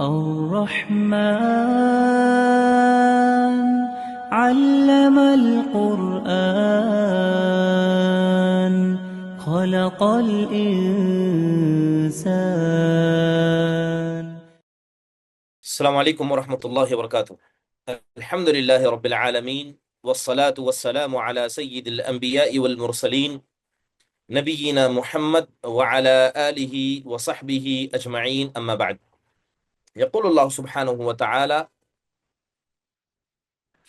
الرحمن علم القرآن خلق الإنسان. السلام علیکم ورحمۃ اللہ وبرکاتہ. الحمد للہ رب العالمین والصلاة والسلام على سید الانبیاء والمرسلین نبینا محمد وعلى آلہ وصحبہ اجمعین، اما بعد. یقول اللہ سبحانہ وتعالی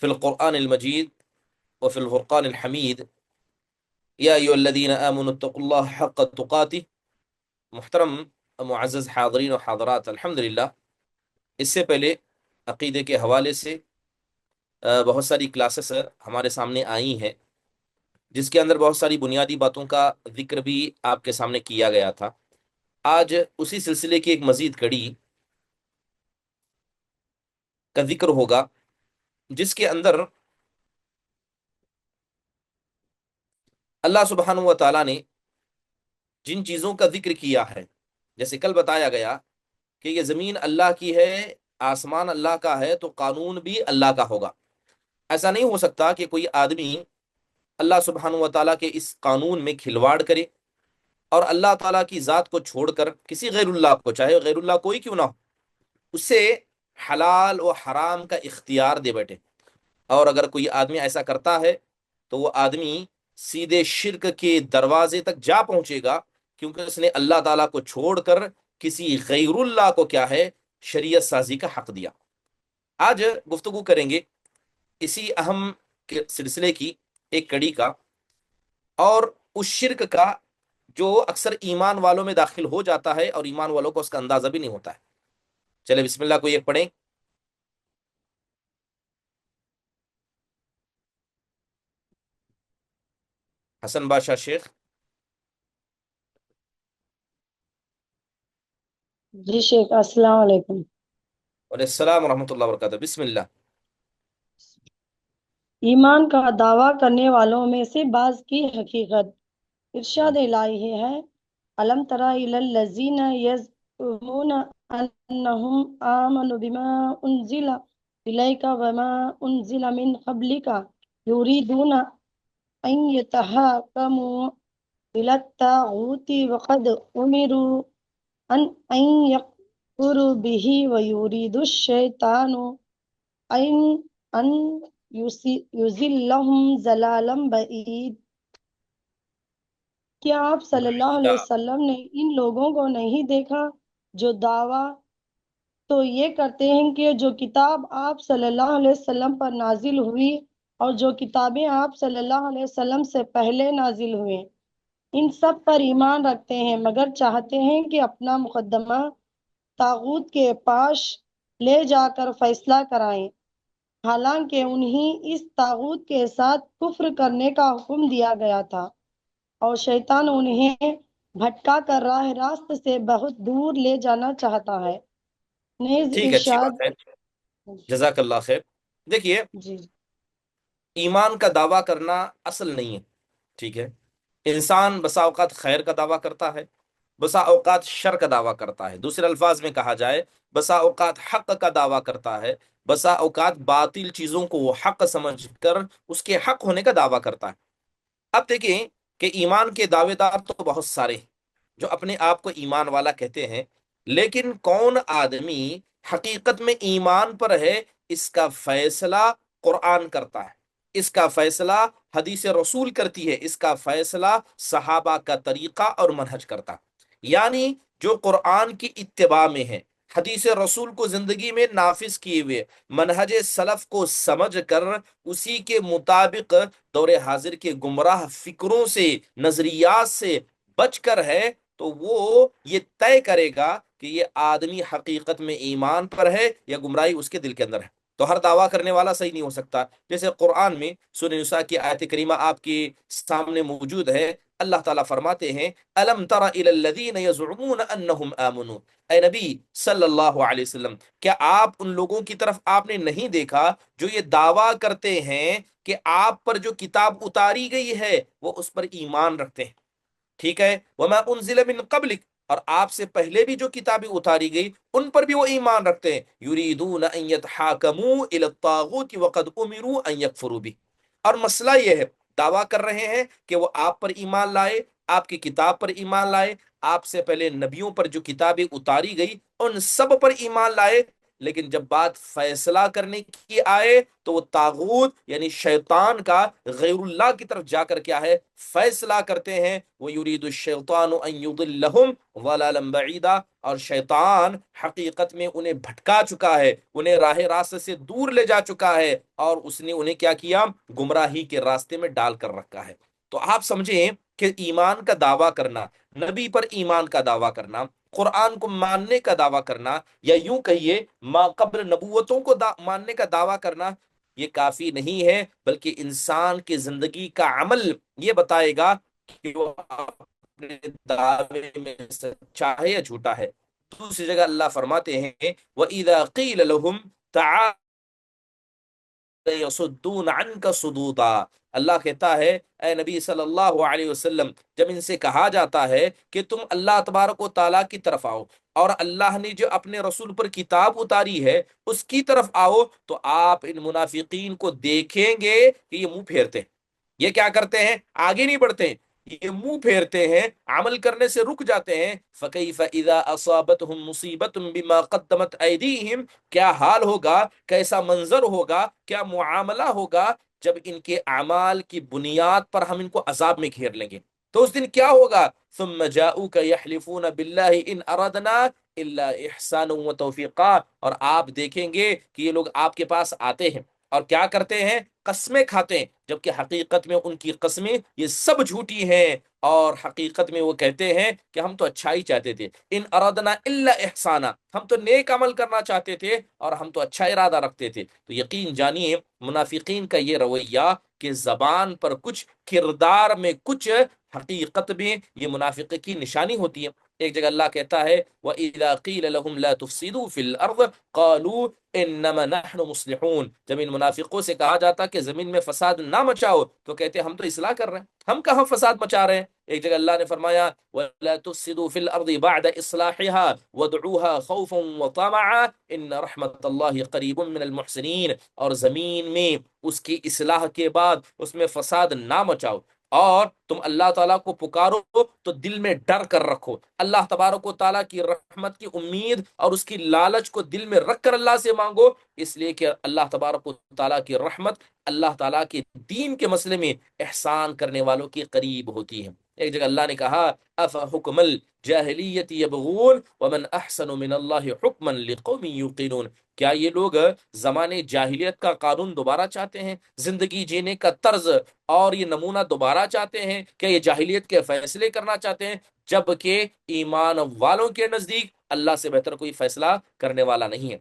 فی القرآن المجید وفی الفرقان الحمید یا ایھا الذین آمنوا اتقوا اللہ حق تقاتہ. محترم معزز حاضرین و حاضرات، الحمدللہ اس سے پہلے عقیدے کے حوالے سے بہت ساری کلاسز ہمارے سامنے آئی ہیں، جس کے اندر بہت ساری بنیادی باتوں کا ذکر بھی آپ کے سامنے کیا گیا تھا. آج اسی سلسلے کی ایک مزید کڑی کا ذکر ہوگا، جس کے اندر اللہ سبحانہ و تعالیٰ نے جن چیزوں کا ذکر کیا ہے، جیسے کل بتایا گیا کہ یہ زمین اللہ کی ہے، آسمان اللہ کا ہے، تو قانون بھی اللہ کا ہوگا. ایسا نہیں ہو سکتا کہ کوئی آدمی اللہ سبحانہ و تعالیٰ کے اس قانون میں کھلواڑ کرے اور اللہ تعالیٰ کی ذات کو چھوڑ کر کسی غیر اللہ کو، چاہے غیر اللہ کوئی کیوں نہ ہو، اسے حلال و حرام کا اختیار دے بیٹھے. اور اگر کوئی آدمی ایسا کرتا ہے تو وہ آدمی سیدھے شرک کے دروازے تک جا پہنچے گا، کیونکہ اس نے اللہ تعالیٰ کو چھوڑ کر کسی غیر اللہ کو کیا ہے، شریعت سازی کا حق دیا. آج گفتگو کریں گے اسی اہم سلسلے کی ایک کڑی کا، اور اس شرک کا جو اکثر ایمان والوں میں داخل ہو جاتا ہے اور ایمان والوں کو اس کا اندازہ بھی نہیں ہوتا ہے. چلے بسم اللہ کوئی ایک پڑھیں. حسن بادشاہ شیخ. جی شیخ، السلام علیکم. وعلیکم السلام ورحمۃ اللہ وبرکاتہ. بسم اللہ. ایمان کا دعویٰ کرنے والوں میں سے بعض کی حقیقت. ارشاد الہی ہے، الم تر الی الذین یزعمون انہم آمنوا بما انزل الیک وما انزل من قبلک یریدون ان یتحاکموا الی الطاغوت وقد امروا ان یکفروا بہ ویرید الشیطان ان یضلہم ضلالا بعید. کیا آپ صلی اللہ علیہ وسلم نے ان لوگوں کو نہیں دیکھا جو دعویٰ تو یہ کرتے ہیں کہ جو کتاب آپ صلی اللہ علیہ وسلم پر نازل ہوئی اور جو کتابیں آپ صلی اللہ علیہ وسلم سے پہلے نازل ہوئیں ان سب پر ایمان رکھتے ہیں، مگر چاہتے ہیں کہ اپنا مقدمہ طاغوت کے پاس لے جا کر فیصلہ کرائیں، حالانکہ انہیں اس طاغوت کے ساتھ کفر کرنے کا حکم دیا گیا تھا اور شیطان انہیں بھٹکا کر راہ راست سے بہت دور لے جانا چاہتا ہے. نیز ٹھیک ہے، اچھی ارشاد. بات ہے، جزاک اللہ خیر. دیکھیے، جی ایمان کا دعویٰ کرنا اصل نہیں ہے، ٹھیک ہے. انسان بسا اوقات خیر کا دعویٰ کرتا ہے، بسا اوقات شر کا دعویٰ کرتا ہے. دوسرے الفاظ میں کہا جائے، بسا اوقات حق کا دعویٰ کرتا ہے، بسا اوقات باطل چیزوں کو وہ حق سمجھ کر اس کے حق ہونے کا دعویٰ کرتا ہے. اب دیکھیں کہ ایمان کے دعوے دار تو بہت سارے ہیں جو اپنے آپ کو ایمان والا کہتے ہیں، لیکن کون آدمی حقیقت میں ایمان پر ہے، اس کا فیصلہ قرآن کرتا ہے، اس کا فیصلہ حدیث رسول کرتی ہے، اس کا فیصلہ صحابہ کا طریقہ اور منہج کرتا ہے. یعنی جو قرآن کی اتباع میں ہے، حدیث رسول کو زندگی میں نافذ کیے ہوئے، منہج سلف کو سمجھ کر اسی کے مطابق دور حاضر کے گمراہ فکروں سے، نظریات سے بچ کر ہے، تو وہ یہ طے کرے گا کہ یہ آدمی حقیقت میں ایمان پر ہے یا گمراہی اس کے دل کے اندر ہے. تو ہر دعویٰ کرنے والا صحیح نہیں ہو سکتا. جیسے قرآن میں سورہ نساء کی آیت کریمہ آپ کے سامنے موجود ہے، اللہ تعالیٰ فرماتے ہیں، الم تر الی الذین یزعمون انہم آمنوا. اے نبی صلی اللہ علیہ وسلم، کیا آپ ان لوگوں کی طرف آپ نے نہیں دیکھا جو یہ دعویٰ کرتے ہیں کہ آپ پر جو کتاب اتاری گئی ہے وہ اس پر ایمان رکھتے ہیں، ٹھیک ہے. وما انزل من قبلک، اور آپ سے پہلے بھی جو کتابیں اتاری گئی ان پر بھی وہ ایمان رکھتے ہیں. یریدون ان یتحاکموا الی الطاغوت وقد امروا ان یکفروا بہ. اور مسئلہ یہ ہے، دعویٰ کر رہے ہیں کہ وہ آپ پر ایمان لائے، آپ کی کتاب پر ایمان لائے، آپ سے پہلے نبیوں پر جو کتابیں اتاری گئی ان سب پر ایمان لائے، لیکن جب بات فیصلہ کرنے کی آئے تو وہ طاغوت یعنی شیطان کا، غیر اللہ کی طرف جا کر کیا ہے، فیصلہ کرتے ہیں. وَيُرِيدُ الشَّيْطَانُ أَن يُضِلَّهُمْ ضَلَالًا بَعِيدًا. اور شیطان حقیقت میں انہیں بھٹکا چکا ہے، انہیں راہ راست سے دور لے جا چکا ہے، اور اس نے انہیں کیا کیا، گمراہی کے راستے میں ڈال کر رکھا ہے. تو آپ سمجھیں کہ ایمان کا دعویٰ کرنا، نبی پر ایمان کا دعویٰ کرنا، قرآن کو ماننے کا دعویٰ کرنا، یا یوں کہیے ما قبل نبوتوں کو ماننے کا دعویٰ کرنا، یہ کافی نہیں ہے، بلکہ انسان کی زندگی کا عمل یہ بتائے گا کہ وہ اپنے دعوے میں سچا ہے یا جھوٹا ہے. دوسری جگہ اللہ فرماتے ہیں وَإِذَا قِيلَ لَهُمْ تَعَالَوْا يَصُدُّونَ عَنْكَ صُدُودًا. اللہ کہتا ہے اے نبی صلی اللہ علیہ وسلم، جب ان سے کہا جاتا ہے کہ تم اللہ تبارک و تعالیٰ کی طرف آؤ اور اللہ نے جو اپنے رسول پر کتاب اتاری ہے اس کی طرف آؤ، تو آپ ان منافقین کو دیکھیں گے کہ یہ منہ پھیرتے ہیں. یہ کیا کرتے ہیں؟ آگے نہیں بڑھتے ہیں، یہ منہ پھیرتے ہیں، عمل کرنے سے رک جاتے ہیں. فَكَيْفَ إِذَا أَصَابَتْهُمْ مُصِيبَةٌ بِمَا قَدَّمَتْ أَيْدِيهِمْ. کیا حال ہوگا، کیسا منظر ہوگا، کیا معاملہ ہوگا جب ان کے اعمال کی بنیاد پر ہم ان کو عذاب میں گھیر لیں گے. تو اس دن کیا ہوگا؟ ثُمَّ جَاءُوكَ يَحْلِفُونَ بِاللَّهِ إِنْ أَرَدْنَا إِلَّا إِحْسَانًا وَتَوْفِيقًا. اور آپ دیکھیں گے کہ یہ لوگ آپ کے پاس آتے ہیں اور کیا کرتے ہیں؟ قسمیں کھاتے ہیں، جبکہ حقیقت میں ان کی قسمیں یہ سب جھوٹی ہیں، اور حقیقت میں وہ کہتے ہیں کہ ہم تو اچھائی چاہتے تھے. ان ارادنا الا احسانا، ہم تو نیک عمل کرنا چاہتے تھے اور ہم تو اچھا ارادہ رکھتے تھے. تو یقین جانیے منافقین کا یہ رویہ کہ زبان پر کچھ، کردار میں کچھ، حقیقت میں یہ منافق کی نشانی ہوتی ہے. ایک جگہ اللہ کہتا ہے وَإِذَا قِيلَ لَهُمْ لَا تُفْسِدُوا فِي الْأَرْضِ قَالُوا إِنَّمَا نَحْنُ مُصْلِحُونَ. جب ان منافقوں سے کہا جاتا کہ زمین میں فساد نہ مچاؤ تو کہتے ہم تو اصلاح کر رہے ہیں، ہم کہاں فساد مچا رہے ہیں. ایک جگہ اللہ نے فرمایا وَلَا تُفْسِدُوا فِي الْأَرْضِ بَعْدَ إِصْلَاحِهَا وَادْعُوهَا خَوْفًا وَطَمَعًا إِنَّ رَحْمَتَ اللَّهِ قَرِيبٌ مِّنَ الْمُحْسِنِينَ. اور زمین میں اس کی اصلاح کے بعد اس میں فساد نہ مچاؤ، اور تم اللہ تعالیٰ کو پکارو تو دل میں ڈر کر رکھو، اللہ تبارک و تعالیٰ کی رحمت کی امید اور اس کی لالچ کو دل میں رکھ کر اللہ سے مانگو، اس لیے کہ اللہ تبارک و تعالیٰ کی رحمت اللہ تعالیٰ کے دین کے مسئلے میں احسان کرنے والوں کے قریب ہوتی ہے. ایک جگہ اللہ نے کہا افحکم الجاہلیت یبغون ومن احسن من اللہ حکما لقوم یوقنون. کیا یہ لوگ زمانے جاہلیت کا قانون دوبارہ چاہتے ہیں، زندگی جینے کا طرز اور یہ نمونہ دوبارہ چاہتے ہیں؟ کیا یہ جاہلیت کے فیصلے کرنا چاہتے ہیں؟ جبکہ ایمان والوں کے نزدیک اللہ سے بہتر کوئی فیصلہ کرنے والا نہیں ہے.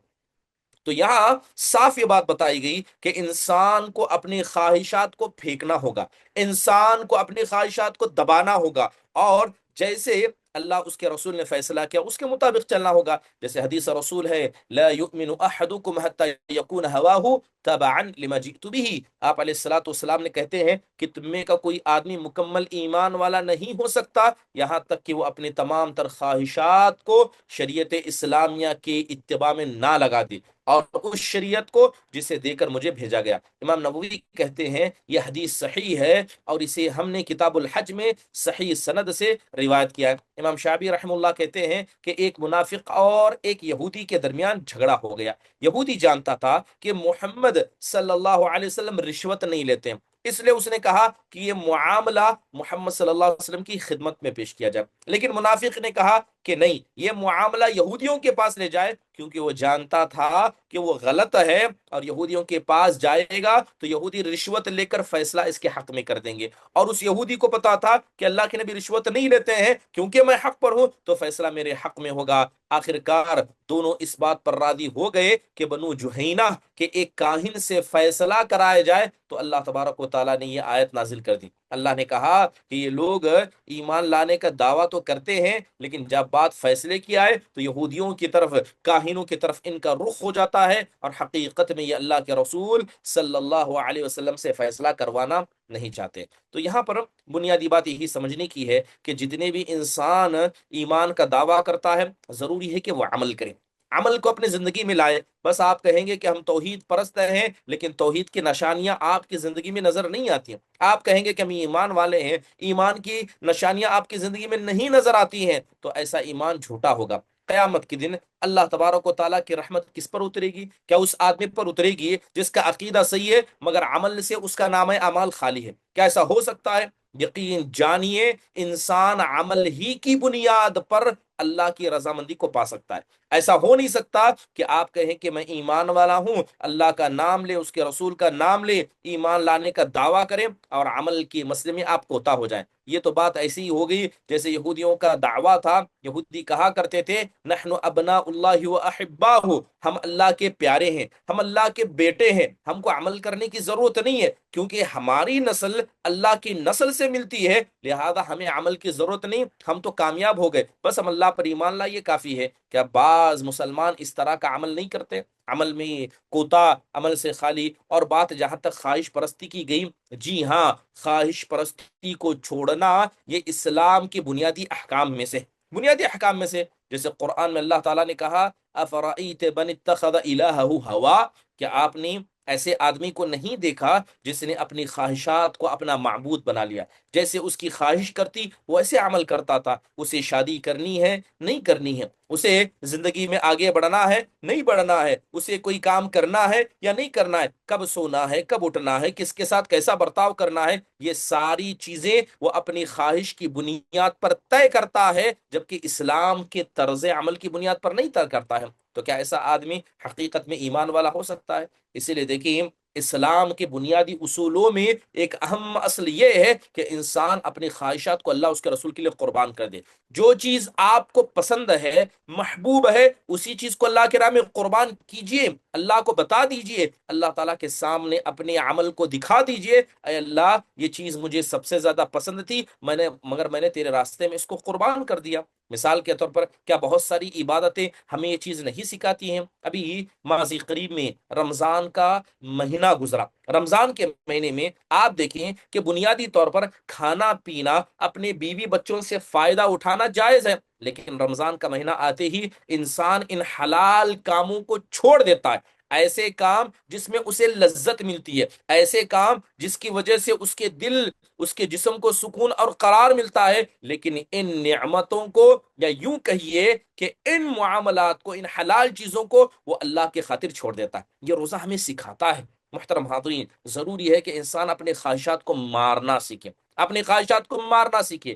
تو یہاں صاف یہ بات بتائی گئی کہ انسان کو اپنی خواہشات کو پھینکنا ہوگا، انسان کو اپنی خواہشات کو دبانا ہوگا، اور جیسے اللہ اس کے رسول نے فیصلہ کیا اس کے مطابق چلنا ہوگا. جیسے حدیث رسول ہے لا یؤمن احدکم حتی یکون ہواہ تبعا لما جئت به. آپ علیہ الصلوۃ والسلام نے کہتے ہیں کہ تم میں کا کوئی آدمی مکمل ایمان والا نہیں ہو سکتا یہاں تک کہ وہ اپنے تمام تر خواہشات کو شریعت اسلامیہ کے اتباع میں نہ لگا دے، اور اس شریعت کو جسے دے کر مجھے بھیجا گیا. امام نووی کہتے ہیں یہ حدیث صحیح ہے، اور اسے ہم نے کتاب الحج میں صحیح سند سے روایت کیا ہے. امام شعبی رحمہ اللہ کہتے ہیں کہ ایک منافق اور ایک یہودی کے درمیان جھگڑا ہو گیا. یہودی جانتا تھا کہ محمد صلی اللہ علیہ وسلم رشوت نہیں لیتے ہیں، اس لیے اس نے کہا کہ یہ معاملہ محمد صلی اللہ علیہ وسلم کی خدمت میں پیش کیا جائے. لیکن منافق نے کہا کہ نہیں، یہ معاملہ یہودیوں کے پاس لے جائے، کیونکہ وہ جانتا تھا کہ وہ غلط ہے، اور یہودیوں کے پاس جائے گا تو یہودی رشوت لے کر فیصلہ اس کے حق میں کر دیں گے. اور اس یہودی کو پتا تھا کہ اللہ کے نبی رشوت نہیں لیتے ہیں، کیونکہ میں حق پر ہوں تو فیصلہ میرے حق میں ہوگا. آخرکار دونوں اس بات پر راضی ہو گئے کہ بنو جہینہ کے ایک کاہن سے فیصلہ کرایا جائے، تو اللہ تبارک و تعالیٰ نے یہ آیت نازل کر دی اللہ نے کہا کہ یہ لوگ ایمان لانے کا دعویٰ تو کرتے ہیں، لیکن جب بات فیصلے کی آئے تو یہودیوں کی طرف، کاہنوں کی طرف ان کا رخ ہو جاتا ہے، اور حقیقت میں یہ اللہ کے رسول صلی اللہ علیہ وسلم سے فیصلہ کروانا نہیں چاہتے۔ تو یہاں پر بنیادی بات یہی سمجھنے کی ہے کہ جتنے بھی انسان ایمان کا دعویٰ کرتا ہے، ضروری ہے کہ وہ عمل کرے، عمل کو اپنی زندگی میں لائے۔ بس آپ کہیں گے کہ ہم توحید پرست ہیں، لیکن توحید کی نشانیاں آپ کی زندگی میں نظر نہیں آتی ہیں۔ آپ کہیں گے کہ ہم ایمان والے ہیں، ایمان کی نشانیاں آپ کی زندگی میں نہیں نظر آتی ہیں، تو ایسا ایمان جھوٹا ہوگا۔ قیامت کے دن اللہ تبارک و تعالیٰ کی رحمت کس پر اترے گی؟ کیا اس آدمی پر اترے گی جس کا عقیدہ صحیح ہے مگر عمل سے اس کا نام اعمال خالی ہے؟ کیا ایسا ہو سکتا ہے؟ یقین جانیے انسان عمل ہی کی بنیاد پر اللہ کی رضامندی کو پا سکتا ہے۔ ایسا ہو نہیں سکتا کہ آپ کہیں کہ میں ایمان والا ہوں، اللہ کا نام لے، اس کے رسول کا نام لے، ایمان لانے کا دعویٰ کریں، اور عمل کے مسئلے میں آپ کوتا ہو جائیں۔ یہ تو بات ایسی ہی ہو گئی جیسے یہودیوں کا دعویٰ تھا۔ یہودی کہا کرتے تھے نحن ابناء اللہ و احباہ، ہم اللہ کے پیارے ہیں، ہم اللہ کے بیٹے ہیں، ہم کو عمل کرنے کی ضرورت نہیں ہے، کیونکہ ہماری نسل اللہ کی نسل سے ملتی ہے، لہذا ہمیں عمل کی ضرورت نہیں، ہم تو کامیاب ہو گئے، بس ہم اللہ پر ایمان لائے کافی ہے۔ کیا بعض مسلمان اس طرح کا عمل نہیں کرتے؟ عمل میں کوتا، عمل سے خالی۔ اور بات جہاں تک خواہش پرستی کی گئی، جی ہاں، خواہش پرستی کو چھوڑنا یہ اسلام کے بنیادی احکام میں سے، بنیادی احکام میں سے، جیسے قرآن میں اللہ تعالیٰ نے کہا افرأیت من اتخذ الہہ ہوا، کیا آپ نے ایسے آدمی کو نہیں دیکھا جس نے اپنی خواہشات کو اپنا معبود بنا لیا؟ جیسے اس کی خواہش کرتی ویسے عمل کرتا تھا۔ اسے شادی کرنی ہے نہیں کرنی ہے، اسے زندگی میں آگے بڑھنا ہے نہیں بڑھنا ہے، اسے کوئی کام کرنا ہے یا نہیں کرنا ہے، کب سونا ہے کب اٹھنا ہے، کس کے ساتھ کیسا برتاؤ کرنا ہے، یہ ساری چیزیں وہ اپنی خواہش کی بنیاد پر طے کرتا ہے، جبکہ اسلام کے طرز عمل کی بنیاد پر نہیں طے کرتا ہے۔ تو کیا ایسا آدمی حقیقت میں ایمان والا ہو سکتا ہے؟ اسی لیے دیکھیں اسلام کے بنیادی اصولوں میں ایک اہم اصل یہ ہے کہ انسان اپنی خواہشات کو اللہ اس کے رسول کے لیے قربان کر دے۔ جو چیز آپ کو پسند ہے، محبوب ہے، اسی چیز کو اللہ کے راہ میں قربان کیجئے، اللہ کو بتا دیجئے، اللہ تعالیٰ کے سامنے اپنے عمل کو دکھا دیجئے، اے اللہ یہ چیز مجھے سب سے زیادہ پسند تھی، مگر میں نے تیرے راستے میں اس کو قربان کر دیا۔ مثال کے طور پر کیا بہت ساری عبادتیں ہمیں یہ چیز نہیں سکھاتی ہیں؟ ابھی ماضی قریب میں رمضان کا مہینہ گزرا، رمضان کے مہینے میں آپ دیکھیں کہ بنیادی طور پر کھانا پینا، اپنے بیوی بچوں سے فائدہ اٹھانا جائز ہے، لیکن رمضان کا مہینہ آتے ہی انسان ان حلال کاموں کو چھوڑ دیتا ہے، ایسے کام جس میں اسے لذت ملتی ہے، ایسے کام جس کی وجہ سے اس کے دل، اس کے جسم کو سکون اور قرار ملتا ہے، لیکن ان نعمتوں کو، یا یوں کہیے کہ ان معاملات کو، ان حلال چیزوں کو وہ اللہ کے خاطر چھوڑ دیتا ہے۔ یہ روزہ ہمیں سکھاتا ہے۔ محترم حاضرین، ضروری ہے کہ انسان اپنے خواہشات کو مارنا سیکھے، اپنی خواہشات کو مارنا سیکھے۔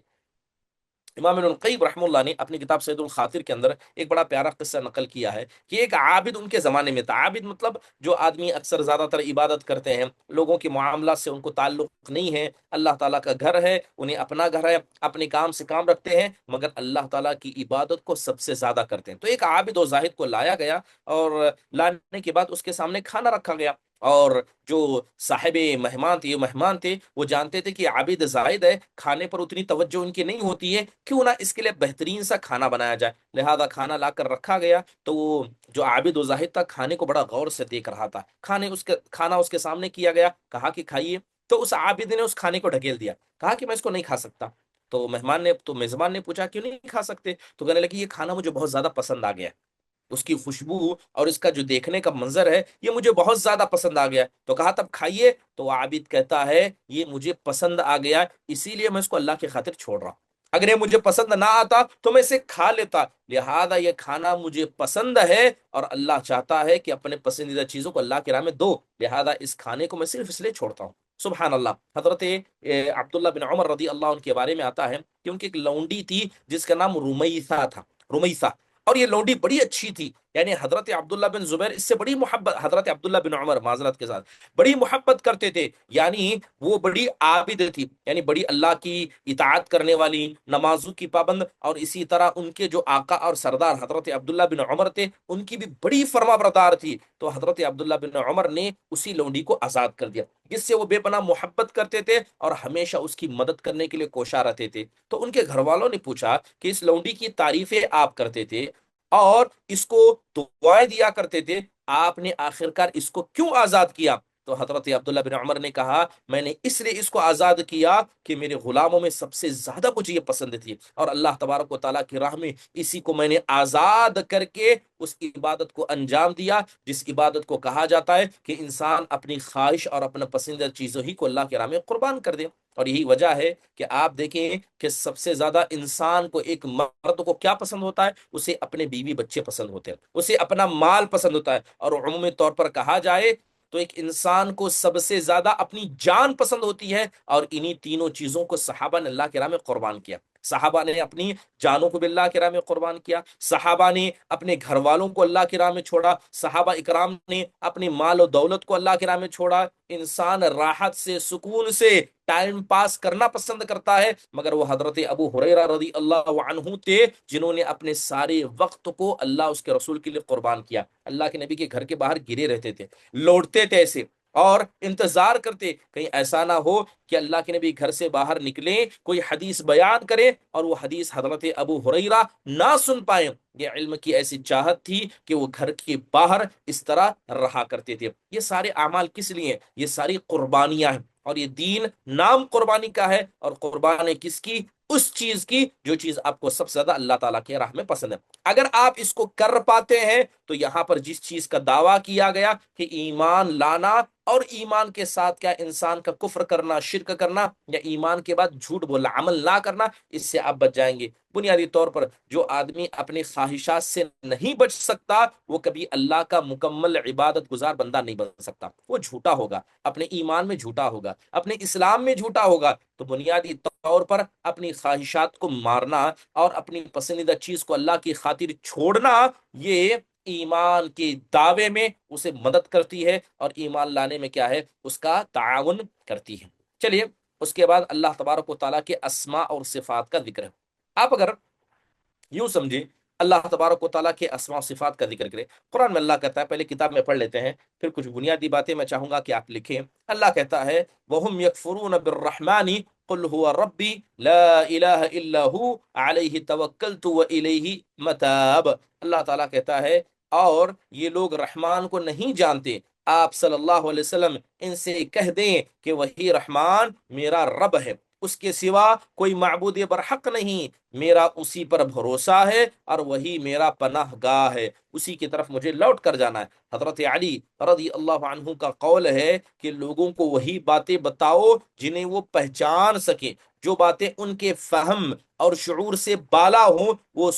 امام ابن القیم رحمہ اللہ نے اپنی کتاب سید الخاطر کے اندر ایک بڑا پیارا قصہ نقل کیا ہے کہ ایک عابد ان کے زمانے میں تھا۔ عابد مطلب جو آدمی اکثر زیادہ تر عبادت کرتے ہیں، لوگوں کے معاملات سے ان کو تعلق نہیں ہے، اللہ تعالیٰ کا گھر ہے، انہیں اپنا گھر ہے، اپنے کام سے کام رکھتے ہیں، مگر اللہ تعالیٰ کی عبادت کو سب سے زیادہ کرتے ہیں۔ تو ایک عابد و زاہد کو لایا گیا، اور لانے کے بعد اس کے سامنے کھانا رکھا گیا، اور جو صاحب مہمان تھے، یہ مہمان تھے، وہ جانتے تھے کہ عابد زائد ہے، کھانے پر اتنی توجہ ان کی نہیں ہوتی ہے، کیوں نہ اس کے لیے بہترین سا کھانا بنایا جائے، لہذا کھانا لا کر رکھا گیا۔ تو وہ جو عابد و زاہد تھا کھانے کو بڑا غور سے دیکھ رہا تھا، کھانا اس کے سامنے کیا گیا، کہا کہ کھائیے، تو اس عابد نے اس کھانے کو ڈھکیل دیا، کہا کہ میں اس کو نہیں کھا سکتا۔ تو میزبان نے پوچھا کیوں نہیں کھا سکتے؟ تو کہنے لگی یہ کھانا مجھے بہت زیادہ پسند آ گیا، اس کی خوشبو اور اس کا جو دیکھنے کا منظر ہے یہ مجھے بہت زیادہ پسند آ گیا۔ تو کہا تب کھائیے، تو عابد کہتا ہے یہ مجھے پسند آ گیا، اسی لیے میں اس کو اللہ کی خاطر چھوڑ رہا ہوں، اگر یہ مجھے پسند نہ آتا تو میں اسے کھا لیتا، لہذا یہ کھانا مجھے پسند ہے اور اللہ چاہتا ہے کہ اپنے پسندیدہ چیزوں کو اللہ کے راہ میں دو، لہذا اس کھانے کو میں صرف اس لیے چھوڑتا ہوں۔ سبحان اللہ۔ حضرت عبداللہ بن عمر رضی اللہ عنہ کے بارے میں آتا ہے کہ ان کی ایک لونڈی تھی جس کا نام رمیثہ تھا، رمیثہ، اور یہ لونڈی بڑی اچھی تھی، یعنی حضرت عبداللہ بن زبیر اس سے بڑی محبت، حضرت عبداللہ بن عمر معذرت کے ساتھ بڑی محبت کرتے تھے، یعنی وہ بڑی عابد تھی، یعنی بڑی اللہ کی اطاعت کرنے والی، نمازوں کی پابند، اور اسی طرح ان کے جو آقا اور سردار حضرت عبداللہ بن عمر تھے ان کی بھی بڑی فرما بردار تھی۔ تو حضرت عبداللہ بن عمر نے اسی لونڈی کو آزاد کر دیا جس سے وہ بے پناہ محبت کرتے تھے اور ہمیشہ اس کی مدد کرنے کے لیے کوشاں رہتے تھے۔ تو ان کے گھر والوں نے پوچھا کہ اس لونڈی کی تعریفیں آپ کرتے تھے اور اس کو دعائیں دیا کرتے تھے، آپ نے آخرکار اس کو کیوں آزاد کیا؟ تو حضرت عبداللہ بن عمر نے کہا میں نے اس لیے اس کو آزاد کیا کہ میرے غلاموں میں سب سے زیادہ مجھے یہ پسند تھی، اور اللہ تبارک و تعالیٰ کی راہ میں اسی کو میں نے آزاد کر کے اس عبادت کو انجام دیا جس عبادت کو کہا جاتا ہے کہ انسان اپنی خواہش اور اپنا پسندیدہ چیزوں ہی کو اللہ کی راہ میں قربان کر دے۔ اور یہی وجہ ہے کہ آپ دیکھیں کہ سب سے زیادہ انسان کو، ایک مرد کو کیا پسند ہوتا ہے؟ اسے اپنے بیوی بچے پسند ہوتے ہیں، اسے اپنا مال پسند ہوتا ہے، اور عمومی طور پر کہا جائے تو ایک انسان کو سب سے زیادہ اپنی جان پسند ہوتی ہے، اور انہی تینوں چیزوں کو صحابہ نے اللہ کی راہ میں قربان کیا۔ صحابہ نے اپنی جانوں کو بھی اللہ کی راہ میں قربان کیا، صحابہ نے اپنے گھر والوں کو اللہ کی راہ میں چھوڑا، صحابہ اکرام نے اپنی مال و دولت کو اللہ کی راہ میں چھوڑا۔ انسان راحت سے، سکون سے ٹائم پاس کرنا پسند کرتا ہے، مگر وہ حضرت ابو ہریرہ رضی اللہ عنہ تھے جنہوں نے اپنے سارے وقت کو اللہ اس کے رسول کے لیے قربان کیا۔ اللہ کے نبی کے گھر کے باہر گرے رہتے تھے، لوٹتے تھے ایسے، اور انتظار کرتے کہیں ایسا نہ ہو کہ اللہ کے نبی گھر سے باہر نکلیں، کوئی حدیث بیان کرے اور وہ حدیث حضرت ابو ہریرہ نہ سن پائیں۔ یہ علم کی ایسی چاہت تھی کہ وہ گھر کے باہر اس طرح رہا کرتے تھے۔ یہ سارے اعمال کس لیے؟ یہ ساری قربانیاں ہیں، اور یہ دین نام قربانی کا ہے، اور قربانی کس کی؟ اس چیز کی جو چیز آپ کو سب سے زیادہ اللہ تعالیٰ کے راہ میں پسند ہے۔ اگر آپ اس کو کر پاتے ہیں تو یہاں پر جس چیز کا دعویٰ کیا گیا کہ ایمان لانا، اور ایمان کے ساتھ کیا انسان کا کفر کرنا، شرک کرنا، یا ایمان کے بعد جھوٹ بولنا، عمل نہ کرنا، اس سے آپ بچ جائیں گے۔ بنیادی طور پر جو آدمی اپنی خواہشات سے نہیں بچ سکتا وہ کبھی اللہ کا مکمل عبادت گزار بندہ نہیں بن سکتا، وہ جھوٹا ہوگا، اپنے ایمان میں جھوٹا ہوگا، اپنے اسلام میں جھوٹا ہوگا۔ تو بنیادی طور پر اپنی خواہشات کو مارنا اور اپنی پسندیدہ چیز کو اللہ کی خاطر چھوڑنا، یہ ایمان کے دعوے میں اسے مدد کرتی ہے، اور ایمان لانے میں کیا ہے؟ اس کا تعاون کرتی ہے۔ چلیے اس کے بعد اللہ تبارک و تعالیٰ کے اسماء اور صفات کا ذکر ہے۔ آپ اگر یوں سمجھیں اللہ تبارک و تعالیٰ کے اسماء و صفات کا ذکر کرے، قرآن میں اللہ کہتا ہے، پہلے کتاب میں پڑھ لیتے ہیں پھر کچھ بنیادی باتیں میں چاہوں گا کہ آپ لکھیں۔ اللہ کہتا ہے وَهُمْ يَكْفُرُونَ بِالرَّحْمَنِ قُلْ هُوَ رَبِّي لَا إِلَهَ إِلَّا هُوَ عَلَيْهِ تَوَكَّلْتُ وَإِلَيْهِ مَتَابِ۔ اللہ تعالیٰ کہتا ہے اور یہ لوگ رحمان کو نہیں جانتے، آپ صلی اللہ علیہ وسلم ان سے کہہ دیں کہ وہی رحمان میرا رب ہے، اس کے سوا کوئی معبود برحق نہیں، میرا اسی پر بھروسہ ہے اور وہی میرا پناہ گاہ ہے، اسی کی طرف مجھے لوٹ کر جانا ہے۔ حضرت علی رضی اللہ عنہ کا قول ہے کہ لوگوں کو وہی باتیں بتاؤ جنہیں وہ پہچان سکیں، جو باتیں ان کے فہم اور شعور سے بالا ہوں، وہ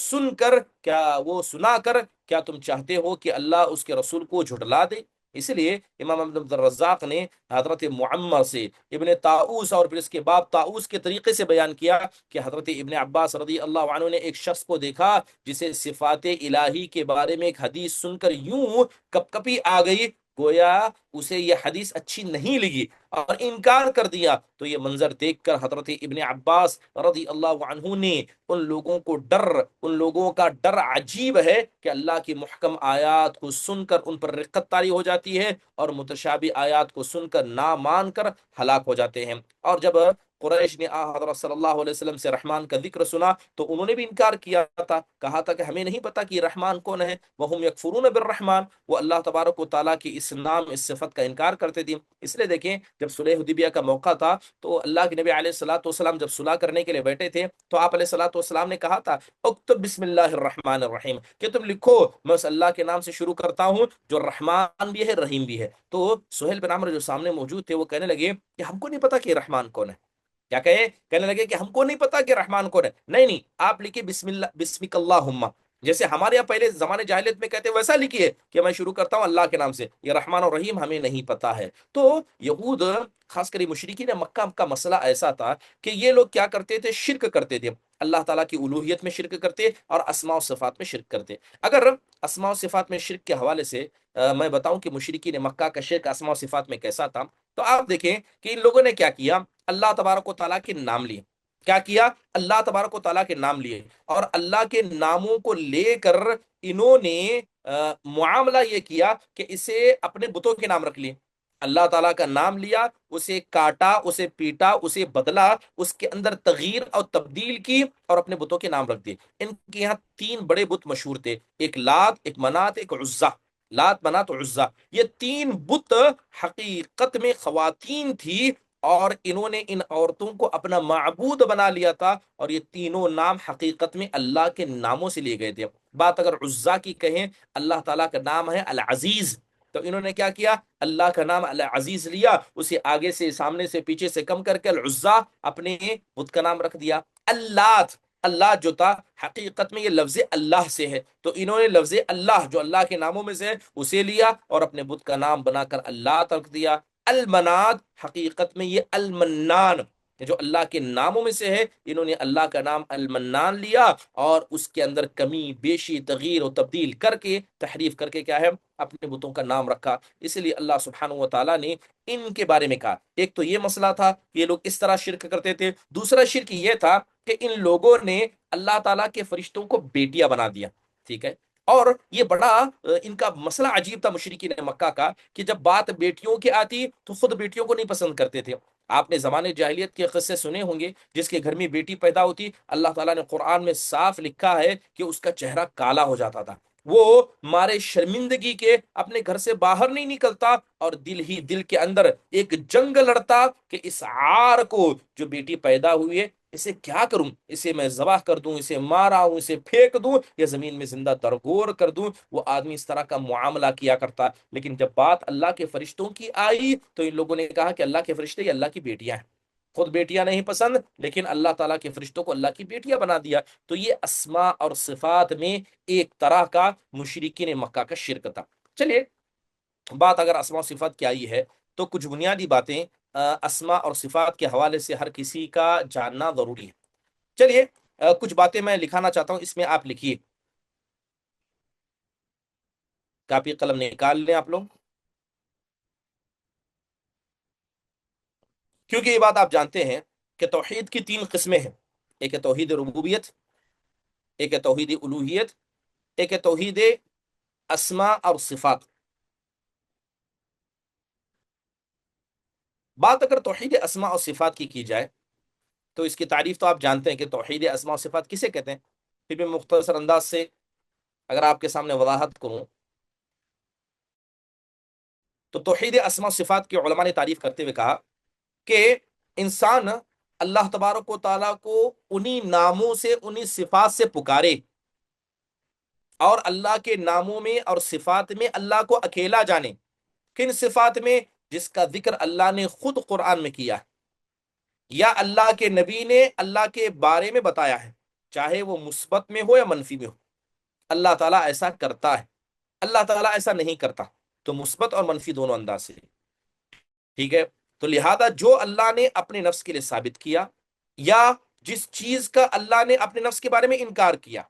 سنا کر کیا تم چاہتے ہو کہ اللہ اس کے رسول کو جھٹلا دے؟ اس لیے امام عبد الرزاق نے حضرت معمر سے ابن طاؤس اور پھر اس کے بعد طاؤس کے طریقے سے بیان کیا کہ حضرت ابن عباس رضی اللہ عنہ نے ایک شخص کو دیکھا جسے صفات الہی کے بارے میں ایک حدیث سن کر یوں کپ کپی آ گئی، گویا اسے یہ حدیث اچھی نہیں لگی اور انکار کر دیا۔ تو یہ منظر دیکھ کر حضرت ابن عباس رضی اللہ عنہ نے ان لوگوں کا ڈر عجیب ہے کہ اللہ کی محکم آیات کو سن کر ان پر رقت طاری ہو جاتی ہے اور متشابہ آیات کو سن کر نہ مان کر ہلاک ہو جاتے ہیں۔ اور جب قریش نے حضرت صلی اللہ علیہ وسلم سے رحمان کا ذکر سنا تو انہوں نے بھی انکار کیا تھا، کہا تھا کہ ہمیں نہیں پتا کہ رحمان کون ہے، وَهُمْ يَكْفُرُونَ بِالرحمن، وہ اللہ تبارک و تعالیٰ کی اس نام، اس صفت کا انکار کرتے تھے۔ اس لیے دیکھیں جب صلح حدیبیہ کا موقع تھا تو اللہ کے نبی علیہ الصلوۃ والسلام جب صلح کرنے کے لیے بیٹھے تھے تو آپ علیہ الصلوۃ والسلام نے کہا تھا اکتب بسم اللہ الرحمن الرحیم، کہ تم لکھو میں اس اللہ کے نام سے شروع کرتا ہوں جو رحمان بھی ہے رحیم بھی ہے۔ تو سہیل بن عمرو جو سامنے موجود تھے وہ کہنے لگے کہ ہم کو نہیں پتا کہ رحمان کون ہے۔ کہنے لگے کہ ہم کو نہیں پتا کہ رحمان کون ہے۔ نہیں آپ لکھیں بسم اللہ بسمک اللہم، جیسے ہمارے یہاں پہلے زمانے جاہلیت میں کہتے ہیں ویسا لکھیے کہ میں شروع کرتا ہوں اللہ کے نام سے، یہ رحمان اور رحیم ہمیں نہیں پتا ہے۔ تو یہود، خاص کر مشرکین مکہ کا مسئلہ ایسا تھا کہ یہ لوگ کیا کرتے تھے، شرک کرتے تھے، اللہ تعالیٰ کی الوہیت میں شرک کرتے اور اسماء و صفات میں شرک کرتے۔ اگر اسماء و صفات میں شرک کے حوالے سے میں بتاؤں کہ مشرکین مکہ کا شرک اسماء و صفات میں کیسا تھا، تو آپ دیکھیں کہ ان لوگوں نے کیا کیا، اللہ تبارک و تعالیٰ کے نام لیے، کیا کیا، اللہ تبارک و تعالیٰ کے نام لیے، اور اللہ کے ناموں کو لے کر انہوں نے معاملہ یہ کیا کہ اسے اپنے بتوں کے نام رکھ لیے۔ اللہ تعالیٰ کا نام لیا، اسے کاٹا، اسے پیٹا، اسے بدلا، اس کے اندر تغییر اور تبدیل کی، اور اپنے بتوں کے نام رکھ دیے۔ ان کے یہاں تین بڑے بت مشہور تھے، ایک لات، ایک منات، ایک عزا۔ لات، منات اور عزا، یہ تین بت حقیقت میں خواتین تھی، اور انہوں نے ان عورتوں کو اپنا معبود بنا لیا تھا، اور یہ تینوں نام حقیقت میں اللہ کے ناموں سے لیے گئے تھے۔ بات اگر عزا کی کہیں، اللہ تعالیٰ کا نام ہے العزیز، تو انہوں نے کیا کیا، اللہ کا نام العزیز لیا، اسے آگے سے، سامنے سے، پیچھے سے کم کر کے العزا اپنے بت کا نام رکھ دیا۔ اللات، اللہ جو تھا حقیقت میں یہ لفظ اللہ سے ہے، تو انہوں نے لفظ اللہ جو اللہ کے ناموں میں سے ہے اسے لیا اور اپنے بت کا نام بنا کر اللہ رکھ دیا۔ المنات، حقیقت میں یہ المنان جو اللہ کے ناموں میں سے ہے، انہوں نے اللہ کا نام المنان لیا اور اس کے اندر کمی بیشی، تغییر و تبدیل کر کے، تحریف کر کے کیا ہے، اپنے بتوں کا نام رکھا۔ اس لیے اللہ سبحانہ و تعالیٰ نے ان کے بارے میں کہا، ایک تو یہ مسئلہ تھا کہ یہ لوگ اس طرح شرک کرتے تھے، دوسرا شرک یہ تھا کہ ان لوگوں نے اللہ تعالیٰ کے فرشتوں کو بیٹیاں بنا دیا، ٹھیک ہے۔ اور یہ بڑا ان کا مسئلہ عجیب تھا مشرکین مکہ کا، کہ جب بات بیٹیوں کی آتی تو خود بیٹیوں کو نہیں پسند کرتے تھے۔ آپ نے زمانے جاہلیت کے قصے سنے ہوں گے، جس کے گھر میں بیٹی پیدا ہوتی، اللہ تعالیٰ نے قرآن میں صاف لکھا ہے کہ اس کا چہرہ کالا ہو جاتا تھا، وہ مارے شرمندگی کے اپنے گھر سے باہر نہیں نکلتا، اور دل ہی دل کے اندر ایک جنگ لڑتا کہ اس عار کو، جو بیٹی پیدا ہوئی ہے، اسے کیا کروں، اسے میں ذبح کر دوں، اسے مارا ہوں، اسے پھینک دوں، یا زمین میں زندہ درگور کر دوں۔ وہ آدمی اس طرح کا معاملہ کیا کرتا۔ لیکن جب بات اللہ کے فرشتوں کی آئی تو ان لوگوں نے کہا کہ اللہ کے فرشتے یہ اللہ کی بیٹیاں ہیں، خود بیٹیاں نہیں پسند، لیکن اللہ تعالیٰ کے فرشتوں کو اللہ کی بیٹیاں بنا دیا۔ تو یہ اسماء اور صفات میں ایک طرح کا مشرکین مکہ کا شرک تھا۔ چلیے، بات اگر اسماء و صفات کی آئی ہے تو کچھ بنیادی باتیں اسماء اور صفات کے حوالے سے ہر کسی کا جاننا ضروری ہے۔ چلیے، کچھ باتیں میں لکھانا چاہتا ہوں، اس میں آپ لکھیے، کاپی قلم نکال لیں آپ لوگ، کیونکہ یہ بات آپ جانتے ہیں کہ توحید کی تین قسمیں ہیں، ایک ہے توحید ربوبیت، ایک ہے توحید الوہیت، ایک ہے توحید اسماء اور صفات۔ بات اگر توحید اسماء اور صفات کی جائے تو اس کی تعریف تو آپ جانتے ہیں کہ توحید اسماء و صفات کسے کہتے ہیں، پھر بھی مختصر انداز سے اگر آپ کے سامنے وضاحت کروں تو توحید اسماء و صفات کی علماء نے تعریف کرتے ہوئے کہا کہ انسان اللہ تبارک و تعالیٰ کو انہی ناموں سے، انہی صفات سے پکارے، اور اللہ کے ناموں میں اور صفات میں اللہ کو اکیلا جانے۔ کن صفات میں؟ جس کا ذکر اللہ نے خود قرآن میں کیا ہے، یا اللہ کے نبی نے اللہ کے بارے میں بتایا ہے، چاہے وہ مثبت میں ہو یا منفی میں ہو۔ اللہ تعالیٰ ایسا کرتا ہے، اللہ تعالیٰ ایسا نہیں کرتا، تو مثبت اور منفی دونوں انداز سے، ٹھیک ہے۔ تو لہذا جو اللہ نے اپنے نفس کے لیے ثابت کیا، یا جس چیز کا اللہ نے اپنے نفس کے بارے میں انکار کیا،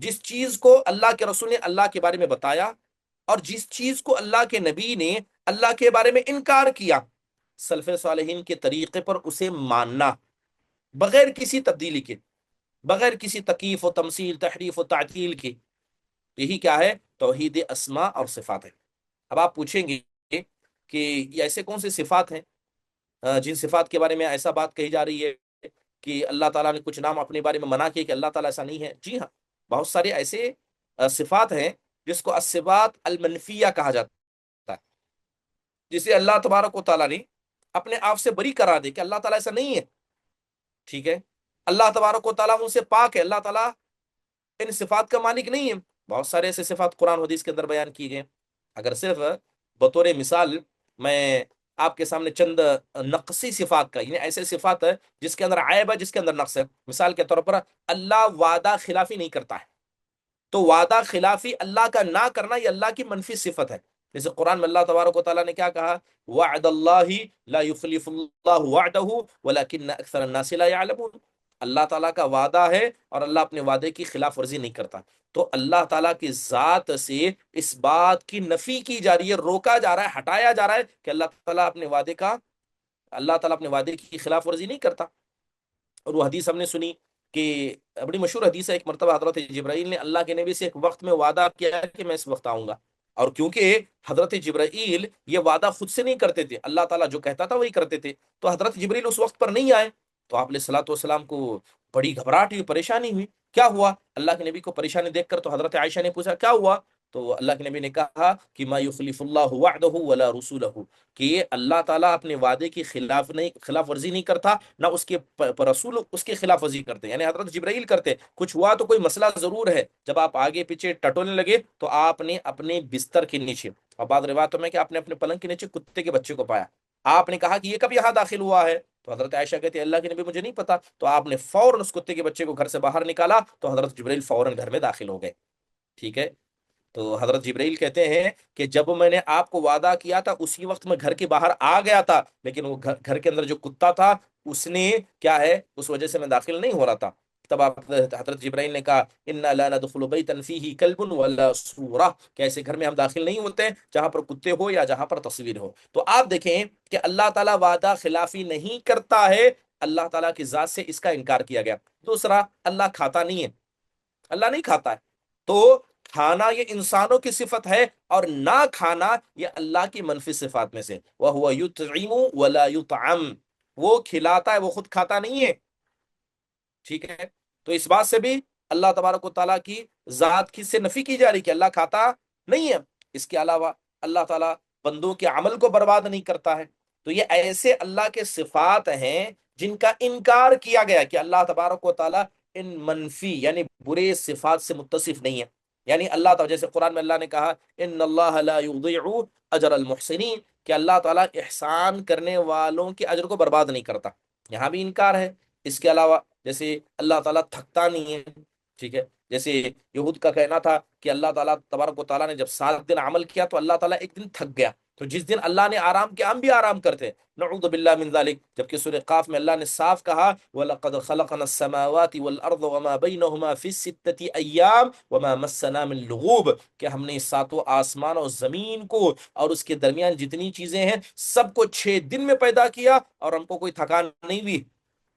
جس چیز کو اللہ کے رسول نے اللہ کے بارے میں بتایا، اور جس چیز کو اللہ کے نبی نے اللہ کے بارے میں انکار کیا، سلف صالحین کے طریقے پر اسے ماننا، بغیر کسی تبدیلی کے، بغیر کسی تکییف و تمثیل، تحریف و تعطیل کے، یہی کیا ہے؟ توحید اسماء اور صفات ہے۔ اب آپ پوچھیں گے کہ یہ ایسے کون سے صفات ہیں جن صفات کے بارے میں ایسا بات کہی جا رہی ہے کہ اللہ تعالیٰ نے کچھ نام اپنے بارے میں منع کیے کہ اللہ تعالیٰ ایسا نہیں ہے؟ جی ہاں، بہت سارے ایسے صفات ہیں جس کو الصفات المنفیہ کہا جاتا ہے، جسے اللہ تبارک و تعالیٰ نے اپنے آپ سے بری قرار دے کہ اللہ تعالیٰ ایسا نہیں ہے، ٹھیک ہے۔ اللہ تبارک و تعالیٰ ان سے پاک ہے، اللہ تعالیٰ ان صفات کا مالک نہیں ہے۔ بہت سارے ایسے صفات قرآن حدیث کے اندر بیان کی گئے۔ اگر صرف بطور مثال میں آپ کے سامنے چند نقصی صفات کا، یعنی ایسے صفات ہے جس کے اندر عیب ہے، جس کے اندر نقص ہے، مثال کے طور پر اللہ وعدہ خلافی نہیں کرتا ہے، تو وعدہ خلافی اللہ کا نہ کرنا یہ اللہ کی منفی صفت ہے. جیسے قرآن میں اللہ تبارک و تعالیٰ نے کیا کہا؟ وعد اللہ لا یخلف اللہ وعدہ ولکن اکثر الناس لا یعلمون. اللہ تعالیٰ کا وعدہ ہے اور اللہ اپنے وعدے کی خلاف ورزی نہیں کرتا. تو اللہ تعالیٰ کی ذات سے اس بات کی نفی کی جا رہی ہے، روکا جا رہا ہے، ہٹایا جا رہا ہے کہ اللہ تعالیٰ اپنے وعدے کی خلاف ورزی نہیں کرتا. اور وہ حدیث ہم نے سنی کہ بڑی مشہور حدیث ہے، ایک مرتبہ حضرت جبرائیل نے اللہ کے نبی سے ایک وقت میں وعدہ کیا کہ میں اس وقت آؤں گا. اور کیونکہ حضرت جبرائیل یہ وعدہ خود سے نہیں کرتے تھے، اللہ تعالیٰ جو کہتا تھا وہی کرتے تھے، تو حضرت جبرائیل اس وقت پر نہیں آئے. تو آپ علیہ الصلوۃ والسلام کو بڑی گھبراہٹ ہوئی، پریشانی ہوئی. کیا ہوا؟ اللہ کے نبی کو پریشانی دیکھ کر تو حضرت عائشہ نے پوچھا کیا ہوا؟ تو اللہ کے نبی نے کہا کہ ما یخلف اللہ وعدہ ولا رسولہ، کہ یہ اللہ تعالیٰ اپنے وعدے کی خلاف ورزی نہیں کرتا، نہ اس کے رسول اس کی خلاف ورزی کرتے، یعنی حضرت جبرائیل کرتے. کچھ ہوا تو کوئی مسئلہ ضرور ہے، جب آپ آگے پیچھے ٹٹولنے لگے تو آپ نے اپنے بستر کے نیچے، اور بعض روایتوں میں کہ آپ نے اپنے پلنگ کے نیچے کتے کے بچے کو پایا. آپ نے کہا کہ یہ کب یہاں داخل ہوا ہے؟ تو حضرت عائشہ کہتی ہے اللہ کے نبی مجھے نہیں پتا. تو آپ نے فوراً اس کتے کے بچے کو گھر سے باہر نکالا تو حضرت جبرائیل فوراً گھر میں داخل ہو گئے. ٹھیک ہے. تو حضرت جبرائیل کہتے ہیں کہ جب میں نے آپ کو وعدہ کیا تھا اسی وقت میں گھر کے باہر آ گیا تھا، لیکن وہ گھر کے اندر جو کتا تھا اس نے کیا ہے، اس وجہ سے میں داخل نہیں ہو رہا تھا. تب حضرت جبرائیل نے کہا انا لا ندخل بیتا فیہ کلب ولا صورہ، کہ ایسے گھر میں ہم داخل نہیں ہوتے جہاں پر کتے ہو یا جہاں پر تصویر ہو. تو آپ دیکھیں کہ اللہ تعالیٰ وعدہ خلافی نہیں کرتا ہے، اللہ تعالیٰ کی ذات سے اس کا انکار کیا گیا. دوسرا، اللہ کھاتا نہیں ہے، اللہ نہیں کھاتا ہے. تو کھانا یہ انسانوں کی صفت ہے اور نہ کھانا یہ اللہ کی منفی صفات میں سے. وَهُوَ يُطْعِمُ وَلَا يُطْعَمُ، وہ کھلاتا ہے، وہ خود کھاتا نہیں ہے. ٹھیک ہے. تو اس بات سے بھی اللہ تبارک و تعالیٰ کی ذات کی سے نفی کی جا رہی کہ اللہ کھاتا نہیں ہے. اس کے علاوہ اللہ تعالیٰ بندوں کے عمل کو برباد نہیں کرتا ہے. تو یہ ایسے اللہ کے صفات ہیں جن کا انکار کیا گیا کہ اللہ تبارک و تعالیٰ ان منفی یعنی برے صفات سے متصف نہیں ہے. یعنی اللہ تعالیٰ، جیسے قرآن میں اللہ نے کہا ان اللہ لا یضیع اجر المحسنین، کہ اللہ تعالیٰ احسان کرنے والوں کے اجر کو برباد نہیں کرتا، یہاں بھی انکار ہے. اس کے علاوہ جیسے اللہ تعالیٰ تھکتا نہیں ہے. ٹھیک ہے. جیسے یہود کا کہنا تھا کہ اللہ تعالیٰ تبارک و تعالیٰ نے جب 7 دن عمل کیا تو اللہ تعالیٰ ایک دن تھک گیا، تو جس دن اللہ نے آرام کیا ہم بھی آرام کرتے. نعوذ باللہ من ذالک. جبکہ سورہ قاف میں اللہ نے صاف کہا وَلَقَدْ خَلَقْنَا السَّمَاوَاتِ وَالْأَرْضَ وَمَا بَيْنَهُمَا فِي السِّتَّةِ أَيَّامٍ وَمَا مَسَّنَا مِن لُغُوبٍ، کہ ہم نے ساتوں آسمان اور زمین کو اور اس کے درمیان جتنی چیزیں ہیں سب کو 6 دن میں پیدا کیا اور ہم کو کوئی تھکان نہیں ہوئی.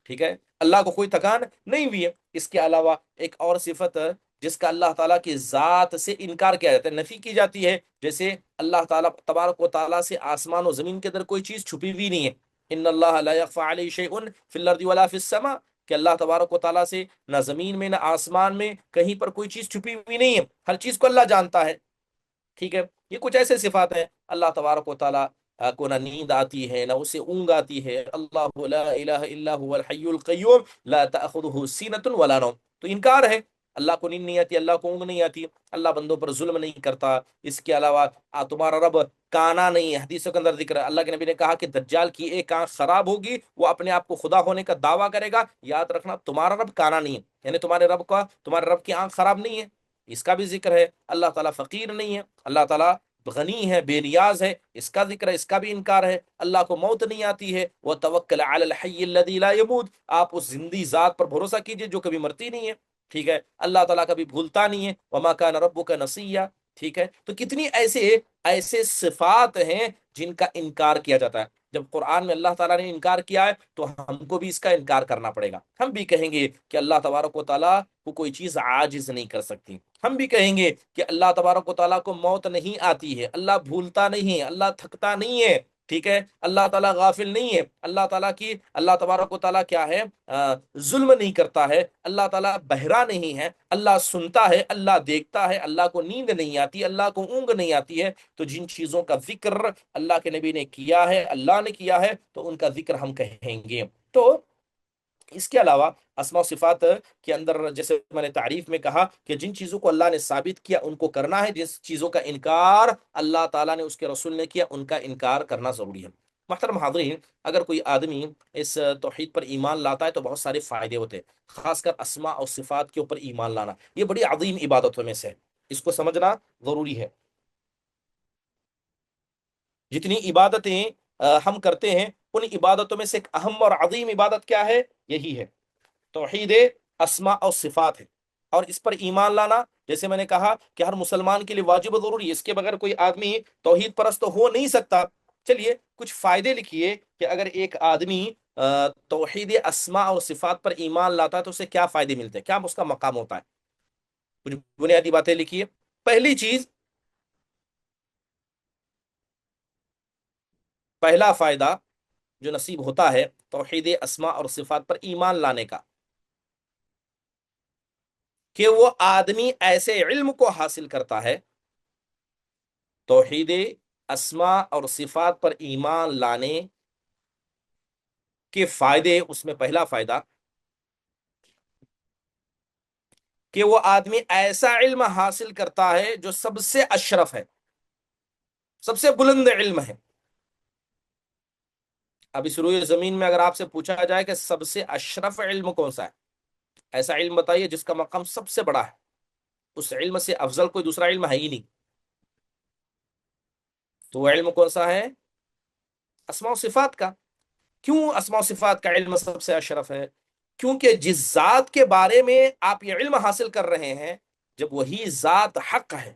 ٹھیک ہے. اللہ کو کوئی تھکان نہیں ہوئی ہے. اس کے علاوہ ایک اور صفت جس کا اللہ تعالیٰ کی ذات سے انکار کیا جاتا ہے، نفی کی جاتی ہے، جیسے اللہ تعالیٰ تبارک و تعالیٰ سے آسمان و زمین کے اندر کوئی چیز چھپی ہوئی نہیں ہے. ان اللہ لا یخفی علیہ شیء فی الارض ولا فی السماء، کہ اللہ تبارک و تعالیٰ سے نہ زمین میں نہ آسمان میں کہیں پر کوئی چیز چھپی ہوئی نہیں ہے، ہر چیز کو اللہ جانتا ہے. ٹھیک ہے. یہ کچھ ایسے صفات ہیں. اللہ تبارک و تعالیٰ کو نہ نیند آتی ہے نہ اسے اونگ آتی ہے. اللہ لا الہ الا هو الحی القیوم لا تأخذہ سینۃ ولا نوم. تو انکار ہے، اللہ کو نیند نہیں آتی، اللہ کو اونگ نہیں آتی، اللہ بندوں پر ظلم نہیں کرتا. اس کے علاوہ تمہارا رب کانا نہیں ہے. حدیثوں کے اندر ذکر ہے، اللہ کے نبی نے کہا کہ دجال کی ایک آنکھ خراب ہوگی، وہ اپنے آپ کو خدا ہونے کا دعویٰ کرے گا. یاد رکھنا تمہارا رب کانا نہیں ہے، یعنی تمہارے رب کی آنکھ خراب نہیں ہے. اس کا بھی ذکر ہے. اللہ تعالیٰ فقیر نہیں ہے، اللہ تعالیٰ غنی ہے، بے نیاز ہے، اس کا ذکر ہے. اس کا بھی انکار ہے. اللہ کو موت نہیں آتی ہے. وَتَوَكَّلْ عَلَى الْحَيِّ الَّذِي لَا يَمُوتُ، آپ اس زندی ذات پر بھروسہ کیجئے جو کبھی مرتی نہیں ہے. ٹھیک ہے. اللہ تعالیٰ کبھی بھولتا نہیں ہے. وَمَا كَانَ رَبُّكَ نَسِيًّا. ٹھیک ہے. تو کتنی ایسے صفات ہیں جن کا انکار کیا جاتا ہے. جب قرآن میں اللہ تعالیٰ نے انکار کیا ہے تو ہم کو بھی اس کا انکار کرنا پڑے گا. ہم بھی کہیں گے کہ اللہ تبارک و تعالیٰ کو کوئی چیز عاجز نہیں کر سکتی. ہم بھی کہیں گے کہ اللہ تبارک و تعالیٰ کو موت نہیں آتی ہے، اللہ بھولتا نہیں ہے، اللہ تھکتا نہیں ہے. ٹھیک ہے. اللہ تعالیٰ غافل نہیں ہے. اللہ تبارک و تعالیٰ کیا ہے، ظلم نہیں کرتا ہے. اللہ تعالیٰ بہرا نہیں ہے، اللہ سنتا ہے، اللہ دیکھتا ہے. اللہ کو نیند نہیں آتی، اللہ کو اونگ نہیں آتی ہے. تو جن چیزوں کا ذکر اللہ کے نبی نے کیا ہے، اللہ نے کیا ہے، تو ان کا ذکر ہم کہیں گے. تو اس کے علاوہ اسماء و صفات کے اندر جیسے میں نے تعریف میں کہا کہ جن چیزوں کو اللہ نے ثابت کیا ان کو کرنا ہے، جن چیزوں کا انکار اللہ تعالیٰ نے اس کے رسول نے کیا ان کا انکار کرنا ضروری ہے. محترم حاضرین، اگر کوئی آدمی اس توحید پر ایمان لاتا ہے تو بہت سارے فائدے ہوتے ہیں، خاص کر اسماء اور صفات کے اوپر ایمان لانا یہ بڑی عظیم عبادتوں میں سے ہے، اس کو سمجھنا ضروری ہے۔ جتنی عبادتیں ہم کرتے ہیں ان عبادتوں میں سے ایک اہم اور عظیم عبادت کیا ہے؟ یہی ہے، توحید اسماء اور صفات ہے، اور اس پر ایمان لانا جیسے میں نے کہا کہ ہر مسلمان کے لیے واجب و ضروری ہے، اس کے بغیر کوئی آدمی توحید پرست تو ہو نہیں سکتا۔ چلیے کچھ فائدے لکھیے کہ اگر ایک آدمی توحید اسماء اور صفات پر ایمان لاتا ہے تو اسے کیا فائدے ملتے ہیں، کیا اس کا مقام ہوتا ہے۔ کچھ بنیادی باتیں لکھیے۔ پہلی چیز، پہلا فائدہ جو نصیب ہوتا ہے توحید اسماء اور صفات پر ایمان لانے کا، کہ وہ آدمی ایسے علم کو حاصل کرتا ہے، توحید اسماء اور صفات پر ایمان لانے کے فائدے، اس میں پہلا فائدہ کہ وہ آدمی ایسا علم حاصل کرتا ہے جو سب سے اشرف ہے، سب سے بلند علم ہے۔ اب اس روئے زمین میں اگر آپ سے پوچھا جائے کہ سب سے اشرف علم کون سا ہے، ایسا علم بتائیے جس کا مقام سب سے بڑا ہے، اس علم سے افضل کوئی دوسرا علم ہے ہی نہیں، تو وہ علم کون سا ہے؟ اسماء و صفات کا۔ کیوں اسماء و صفات کا علم سب سے اشرف ہے؟ کیونکہ جس ذات کے بارے میں آپ یہ علم حاصل کر رہے ہیں، جب وہی ذات حق ہے،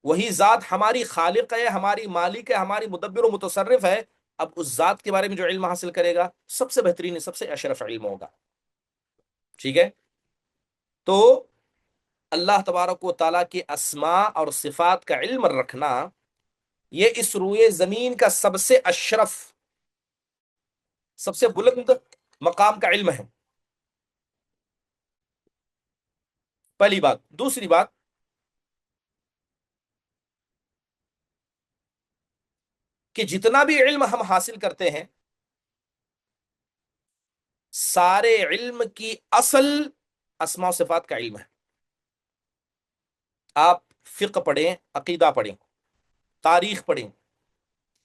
وہی ذات ہماری خالق ہے، ہماری مالک ہے، ہماری مدبر و متصرف ہے، اب اس ذات کے بارے میں جو علم حاصل کرے گا سب سے بہترین، سب سے اشرف علم ہوگا۔ ٹھیک ہے، تو اللہ تبارک و تعالیٰ کی اسماء اور صفات کا علم رکھنا یہ اس روئے زمین کا سب سے اشرف، سب سے بلند مقام کا علم ہے، پہلی بات۔ دوسری بات، کہ جتنا بھی علم ہم حاصل کرتے ہیں سارے علم کی اصل اسماء و صفات کا علم ہے۔ آپ فقہ پڑھیں، عقیدہ پڑھیں، تاریخ پڑھیں،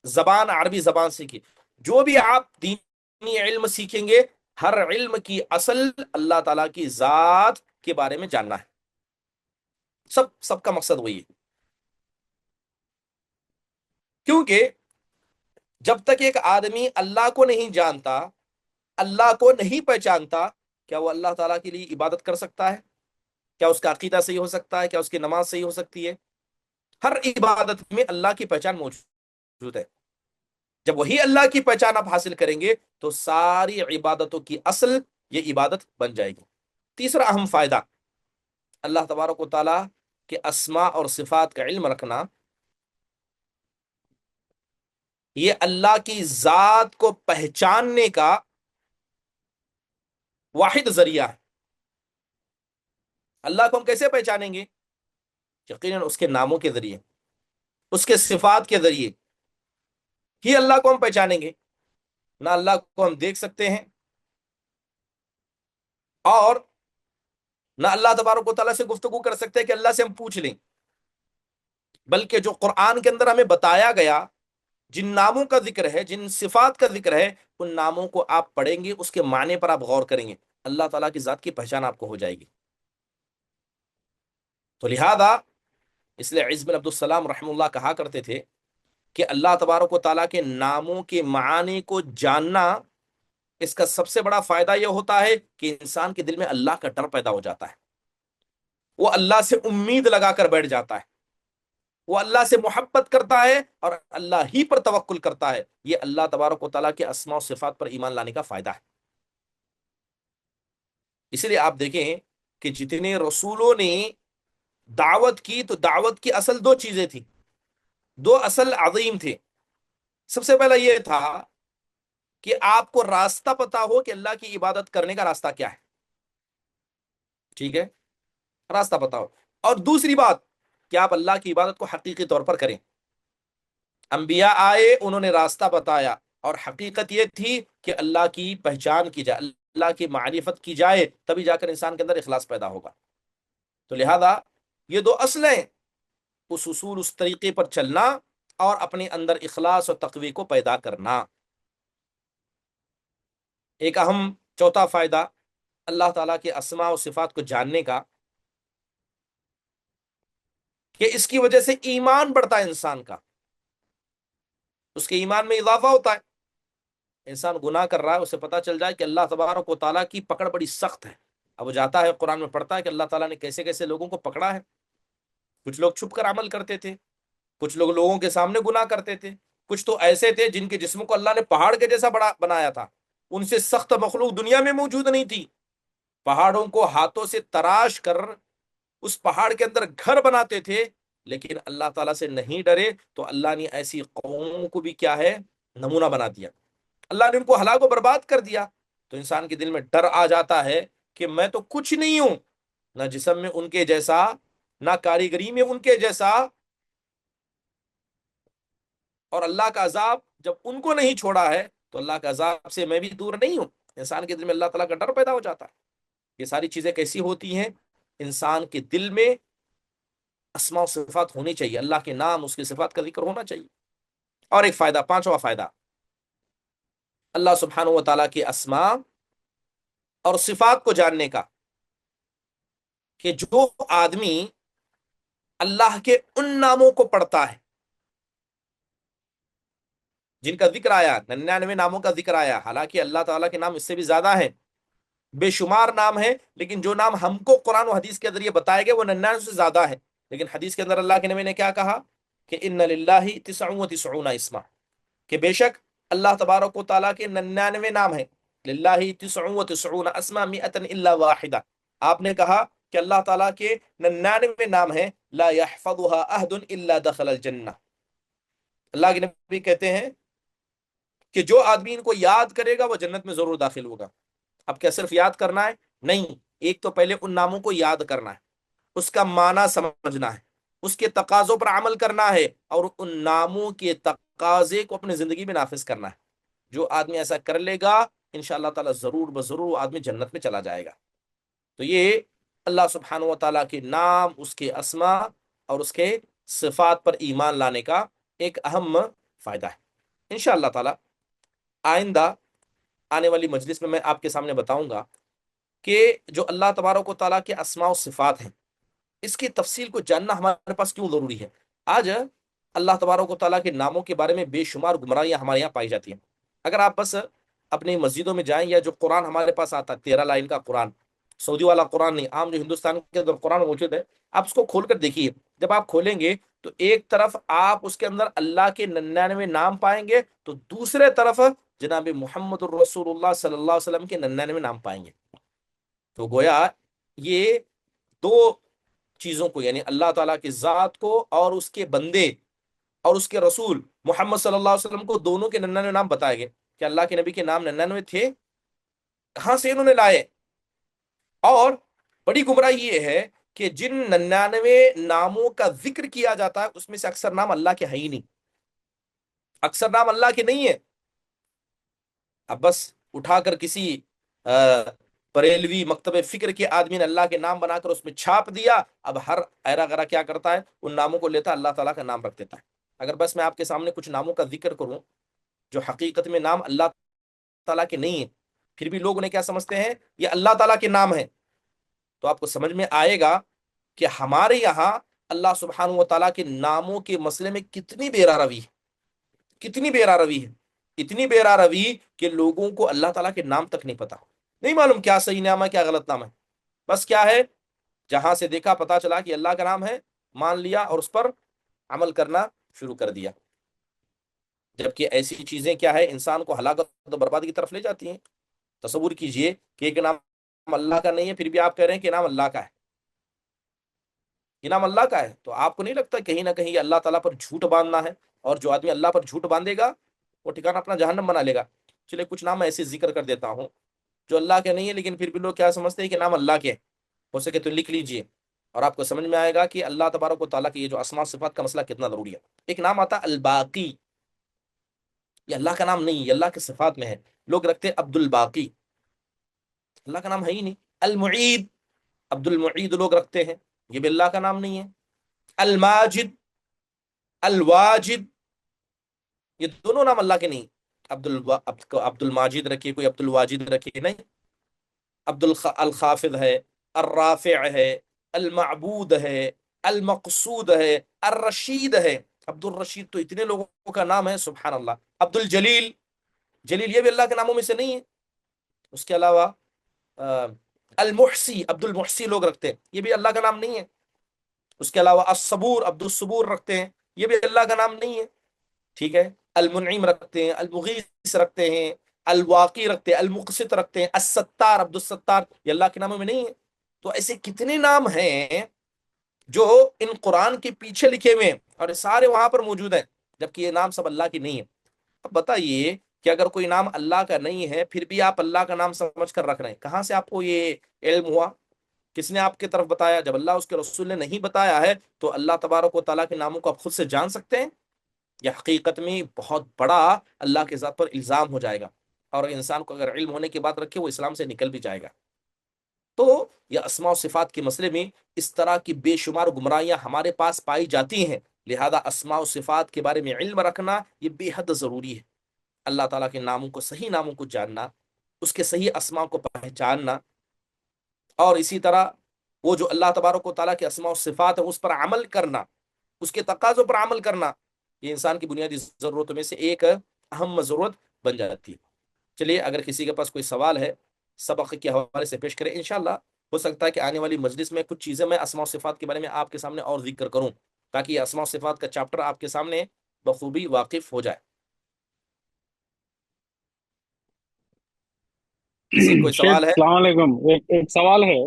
زبان عربی زبان سیکھیں، جو بھی آپ دینی علم سیکھیں گے ہر علم کی اصل اللہ تعالیٰ کی ذات کے بارے میں جاننا ہے، سب کا مقصد وہی ہے۔ کیونکہ جب تک ایک آدمی اللہ کو نہیں جانتا، اللہ کو نہیں پہچانتا، کیا وہ اللہ تعالیٰ کے لیے عبادت کر سکتا ہے؟ کیا اس کا عقیدہ صحیح ہو سکتا ہے؟ کیا اس کی نماز صحیح ہو سکتی ہے؟ ہر عبادت میں اللہ کی پہچان موجود ہے۔ جب وہی اللہ کی پہچان آپ حاصل کریں گے تو ساری عبادتوں کی اصل یہ عبادت بن جائے گی۔ تیسرا اہم فائدہ اللہ تبارک و تعالیٰ کے اسماء اور صفات کا علم رکھنا، یہ اللہ کی ذات کو پہچاننے کا واحد ذریعہ ہے۔ اللہ کو ہم کیسے پہچانیں گے؟ یقیناً اس کے ناموں کے ذریعے، اس کے صفات کے ذریعے ہی اللہ کو ہم پہچانیں گے۔ نہ اللہ کو ہم دیکھ سکتے ہیں اور نہ اللہ تبارک و تعالیٰ سے گفتگو کر سکتے ہیں کہ اللہ سے ہم پوچھ لیں، بلکہ جو قرآن کے اندر ہمیں بتایا گیا، جن ناموں کا ذکر ہے، جن صفات کا ذکر ہے، ان ناموں کو آپ پڑھیں گے، اس کے معنی پر آپ غور کریں گے، اللہ تعالیٰ کی ذات کی پہچان آپ کو ہو جائے گی۔ تو لہذا اس لیے عز بن عبدالسلام رحمہ اللہ کہا کرتے تھے کہ اللہ تبارک و تعالیٰ کے ناموں کے معانی کو جاننا، اس کا سب سے بڑا فائدہ یہ ہوتا ہے کہ انسان کے دل میں اللہ کا ڈر پیدا ہو جاتا ہے، وہ اللہ سے امید لگا کر بیٹھ جاتا ہے، وہ اللہ سے محبت کرتا ہے اور اللہ ہی پر توکل کرتا ہے۔ یہ اللہ تبارک و تعالیٰ کے اسماء و صفات پر ایمان لانے کا فائدہ ہے۔ اس لیے آپ دیکھیں کہ جتنے رسولوں نے دعوت کی تو دعوت کی اصل دو چیزیں تھیں، دو اصل عظیم تھے۔ سب سے پہلا یہ تھا کہ آپ کو راستہ پتا ہو کہ اللہ کی عبادت کرنے کا راستہ کیا ہے، ٹھیک ہے، راستہ پتا ہو، اور دوسری بات کہ آپ اللہ کی عبادت کو حقیقی طور پر کریں۔ انبیاء آئے، انہوں نے راستہ بتایا، اور حقیقت یہ تھی کہ اللہ کی پہچان کی جائے، اللہ کی معرفت کی جائے، تبھی جا کر انسان کے اندر اخلاص پیدا ہوگا۔ تو لہذا یہ دو اصلیں، اس اصول، اس طریقے پر چلنا اور اپنے اندر اخلاص اور تقوی کو پیدا کرنا۔ ایک اہم چوتھا فائدہ اللہ تعالیٰ کے اسماء و صفات کو جاننے کا، کہ اس کی وجہ سے ایمان بڑھتا ہے انسان کا، اس کے ایمان میں اضافہ ہوتا ہے۔ انسان گناہ کر رہا ہے، اسے پتہ چل جائے کہ اللہ تبارک و تعالیٰ کی پکڑ بڑی سخت ہے، اب وہ جاتا ہے قرآن میں پڑھتا ہے کہ اللہ تعالیٰ نے کیسے کیسے لوگوں کو پکڑا ہے۔ کچھ لوگ چھپ کر عمل کرتے تھے، کچھ لوگ لوگوں کے سامنے گناہ کرتے تھے، کچھ تو ایسے تھے جن کے جسموں کو اللہ نے پہاڑ کے جیسا بڑا بنایا تھا، ان سے سخت مخلوق دنیا میں موجود نہیں تھی، پہاڑوں کو ہاتھوں سے تراش کر اس پہاڑ کے اندر گھر بناتے تھے، لیکن اللہ تعالیٰ سے نہیں ڈرے تو اللہ نے ایسی قوموں کو بھی کیا ہے، نمونہ بنا دیا، اللہ نے ان کو ہلاک و برباد کر دیا۔ تو انسان کے دل میں ڈر آ جاتا ہے کہ میں تو کچھ نہیں ہوں، نہ جسم میں ان کے جیسا، نہ کاریگری میں ان کے جیسا، اور اللہ کا عذاب جب ان کو نہیں چھوڑا ہے تو اللہ کا عذاب سے میں بھی دور نہیں ہوں۔ انسان کے دل میں اللہ تعالیٰ کا ڈر پیدا ہو جاتا ہے۔ یہ ساری چیزیں کیسی ہوتی ہیں؟ انسان کے دل میں اسماء و صفات ہونی چاہیے، اللہ کے نام، اس کی صفات کا ذکر ہونا چاہیے۔ اور ایک فائدہ، پانچواں فائدہ، اللہ سبحانہ و تعالیٰ کے اسماء اور صفات کو جاننے کا، کہ جو آدمی اللہ کے ان ناموں کو پڑھتا ہے جن کا ذکر آیا، 99 ناموں کا ذکر آیا، حالانکہ اللہ تعالیٰ کے نام اس سے بھی زیادہ ہیں، بے شمار نام ہیں، لیکن جو نام ہم کو قرآن و حدیث کے ذریعے بتائے گئے وہ 99 سے زیادہ ہے۔ لیکن حدیث کے اندر اللہ کے نبی نے کیا کہا کہ ان للہ 99 اسما، کہ بے شک اللہ تبارک و تعالیٰ کے 99 نام ہیں، للہ 99 اسما 100 الا واحدہ۔ آپ نے کہا کہ اللہ تعالیٰ کے 99 نام ہیں، لا يحفظها احد الا دخل الجنہ۔ اللہ کے نبی کہتے ہیں کہ جو آدمی ان کو یاد کرے گا وہ جنت میں ضرور داخل ہوگا۔ اب کیا صرف یاد کرنا ہے؟ نہیں، ایک تو پہلے ان ناموں کو یاد کرنا ہے، اس کا معنی سمجھنا ہے، اس کے تقاضوں پر عمل کرنا ہے، اور ان ناموں کے تقاضے کو اپنی زندگی میں نافذ کرنا ہے۔ جو آدمی ایسا کر لے گا انشاءاللہ تعالیٰ ضرور بضرور وہ آدمی جنت میں چلا جائے گا۔ تو یہ اللہ سبحانہ و تعالیٰ کے نام، اس کے اسماء اور اس کے صفات پر ایمان لانے کا ایک اہم فائدہ ہے۔ انشاءاللہ تعالیٰ آئندہ آنے والی مجلس میں آپ کے سامنے بتاؤں گا کہ جو اللہ تبارک و تعالیٰ کے اسماء و صفات ہیں، اس کی تفصیل کو جاننا ہمارے پاس کیوں ضروری ہے۔ آج اللہ تبارک و تعالیٰ کے ناموں کے بارے میں بے شمار گمراہیاں ہمارے یہاں پائی جاتی ہیں۔ اگر آپ بس اپنی مسجدوں میں جائیں، یا جو قرآن ہمارے پاس آتا ہے 13 لائن کا قرآن، سعودی والا قرآن نہیں، عام جو ہندوستان کے اندر قرآن موجود ہے، آپ اس کو کھول کر دیکھیے۔ جب آپ کھولیں گے تو ایک طرف آپ اس کے اندر اللہ کے 99 نام پائیں گے، تو دوسرے طرف جناب محمد الرسول اللہ صلی اللہ علیہ وسلم کے 99 نام پائیں گے۔ تو گویا یہ دو چیزوں کو، یعنی اللہ تعالیٰ کی ذات کو اور اس کے بندے اور اس کے رسول محمد صلی اللہ علیہ وسلم کو، دونوں کے 99 نام بتائے گئے کہ اللہ کے نبی کے نام 99 تھے، کہاں سے انہوں نے لائے۔ اور بڑی گمراہی یہ ہے کہ جن 99 ناموں کا ذکر کیا جاتا ہے اس میں سے اکثر نام اللہ کے ہیں ہی نہیں، اکثر نام اللہ کے نہیں ہیں۔ اب بس اٹھا کر کسی بریلوی مکتب فکر کے آدمی نے اللہ کے نام بنا کر اس میں چھاپ دیا، اب ہر ایرا غیرہ کیا کرتا ہے، ان ناموں کو لیتا ہے، اللہ تعالیٰ کا نام رکھ دیتا ہے۔ اگر بس میں آپ کے سامنے کچھ ناموں کا ذکر کروں جو حقیقت میں نام اللہ تعالیٰ کے نہیں ہیں، پھر بھی لوگ انہیں کیا سمجھتے ہیں، یہ اللہ تعالیٰ کے نام ہیں، تو آپ کو سمجھ میں آئے گا کہ ہمارے یہاں اللہ سبحانہ و تعالیٰ کے ناموں کے مسئلے میں کتنی بیرا روی ہے، کتنی بیرا روی ہے، اتنی بیرا روی کہ لوگوں کو اللہ تعالیٰ کے نام تک نہیں پتا، نہیں معلوم کیا صحیح نام ہے کیا غلط نام ہے۔ بس کیا ہے، جہاں سے دیکھا پتا چلا کہ اللہ کا نام ہے، مان لیا اور اس پر عمل کرنا شروع کر دیا، جبکہ ایسی چیزیں کیا ہے، انسان کو ہلاکت و بربادی کی طرف لے جاتی ہیں۔ تصور کیجئے کہ ایک نام اللہ کا نہیں ہے، پھر بھی آپ کہہ رہے ہیں کہ نام اللہ کا ہے، یہ نام اللہ کا ہے، تو آپ کو نہیں لگتا کہیں نہ کہیں یہ اللہ تعالیٰ پر جھوٹ باندھنا ہے؟ اور جو آدمی اللہ پر جھوٹ باندھے گا وہ ٹھکانہ اپنا جہنم بنا لے گا۔ چلے کچھ نام ایسے ذکر کر دیتا ہوں جو اللہ کے نہیں ہے، لیکن پھر بھی لوگ کیا سمجھتے ہیں کہ نام اللہ کے ہیں۔ ہو سکے تو لکھ لیجئے اور آپ کو سمجھ میں آئے گا کہ اللہ تبارک و تعالیٰ کی یہ جو اسماء صفات کا مسئلہ کتنا ضروری ہے۔ ایک نام آتا الباقی، یہ اللہ کا نام نہیں، یہ اللہ کے صفات میں ہے۔ لوگ رکھتے ہیں عبد الباقی، اللہ کا نام ہے ہی نہیں۔ المعید، عبد المعید لوگ رکھتے ہیں، یہ بھی اللہ کا نام نہیں ہے۔ الماجد، الواجد، یہ دونوں نام اللہ کے نہیں۔ عبد الماجد رکھیے، کوئی عبد الواجد رکھیے، نہیں، الخافض ہے، الرافع ہے، المعبود ہے، المقصود ہے، الرشید ہے۔ عبد الرشید تو اتنے لوگوں کا نام ہے، سبحان اللہ۔ عبد الجلیل، جلیل یہ بھی اللہ کے ناموں میں سے نہیں ہے۔ اس کے علاوہ المحسی، عبد المحسی لوگ رکھتے ہیں، یہ بھی اللہ کا نام نہیں ہے۔ اس کے علاوہ الصبور، عبد الصبور رکھتے ہیں، یہ بھی اللہ کا نام نہیں ہے، ٹھیک ہے۔ المنعم رکھتے ہیں، المغیث رکھتے ہیں، الواقی رکھتے ہیں، المقسط رکھتے ہیں، الستار، عبد الستار، یہ اللہ کے ناموں میں نہیں ہے۔ تو ایسے کتنے نام ہیں جو ان قرآن کے پیچھے لکھے ہوئے ہیں اور یہ سارے وہاں پر موجود ہیں، جبکہ یہ نام سب اللہ کی نہیں ہے۔ اب بتائیے کہ اگر کوئی نام اللہ کا نہیں ہے پھر بھی آپ اللہ کا نام سمجھ کر رکھ رہے ہیں، کہاں سے آپ کو یہ علم ہوا؟ کس نے آپ کی طرف بتایا؟ جب اللہ اس کے رسول نے نہیں بتایا ہے تو اللہ تبارک و تعالیٰ کے ناموں کو آپ خود سے جان سکتے ہیں؟ یہ حقیقت میں بہت بڑا اللہ کے ذات پر الزام ہو جائے گا، اور انسان کو اگر علم ہونے کی بات رکھے وہ اسلام سے نکل بھی جائے گا۔ تو یہ اسماء و صفات کے مسئلے میں اس طرح کی بے شمار گمراہیاں ہمارے پاس پائی جاتی ہیں، لہذا اسماء و صفات کے بارے میں علم رکھنا یہ بے حد ضروری ہے۔ اللہ تعالیٰ کے ناموں کو، صحیح ناموں کو جاننا، اس کے صحیح اسماء کو پہچاننا، اور اسی طرح وہ جو اللہ تبارک و تعالیٰ کے اسماء و صفات ہیں اس پر عمل کرنا، اس کے تقاضوں پر عمل کرنا، یہ انسان کی بنیادی ضرورتوں میں سے ایک اہم ضرورت بن جاتی ہے۔ چلیے، اگر کسی کے پاس کوئی سوال ہے سبق کے حوالے سے پیش کریں، انشاءاللہ ہو سکتا ہے کہ آنے والی مجلس میں کچھ چیزیں میں اسماء و صفات کے بارے میں آپ کے سامنے اور ذکر کروں، تاکہ یہ اسماء و صفات کا چیپٹر آپ کے سامنے بخوبی واقف ہو جائے۔ کسی کوئی شیخ سوال ہے؟ السلام علیکم، ایک سوال ہے۔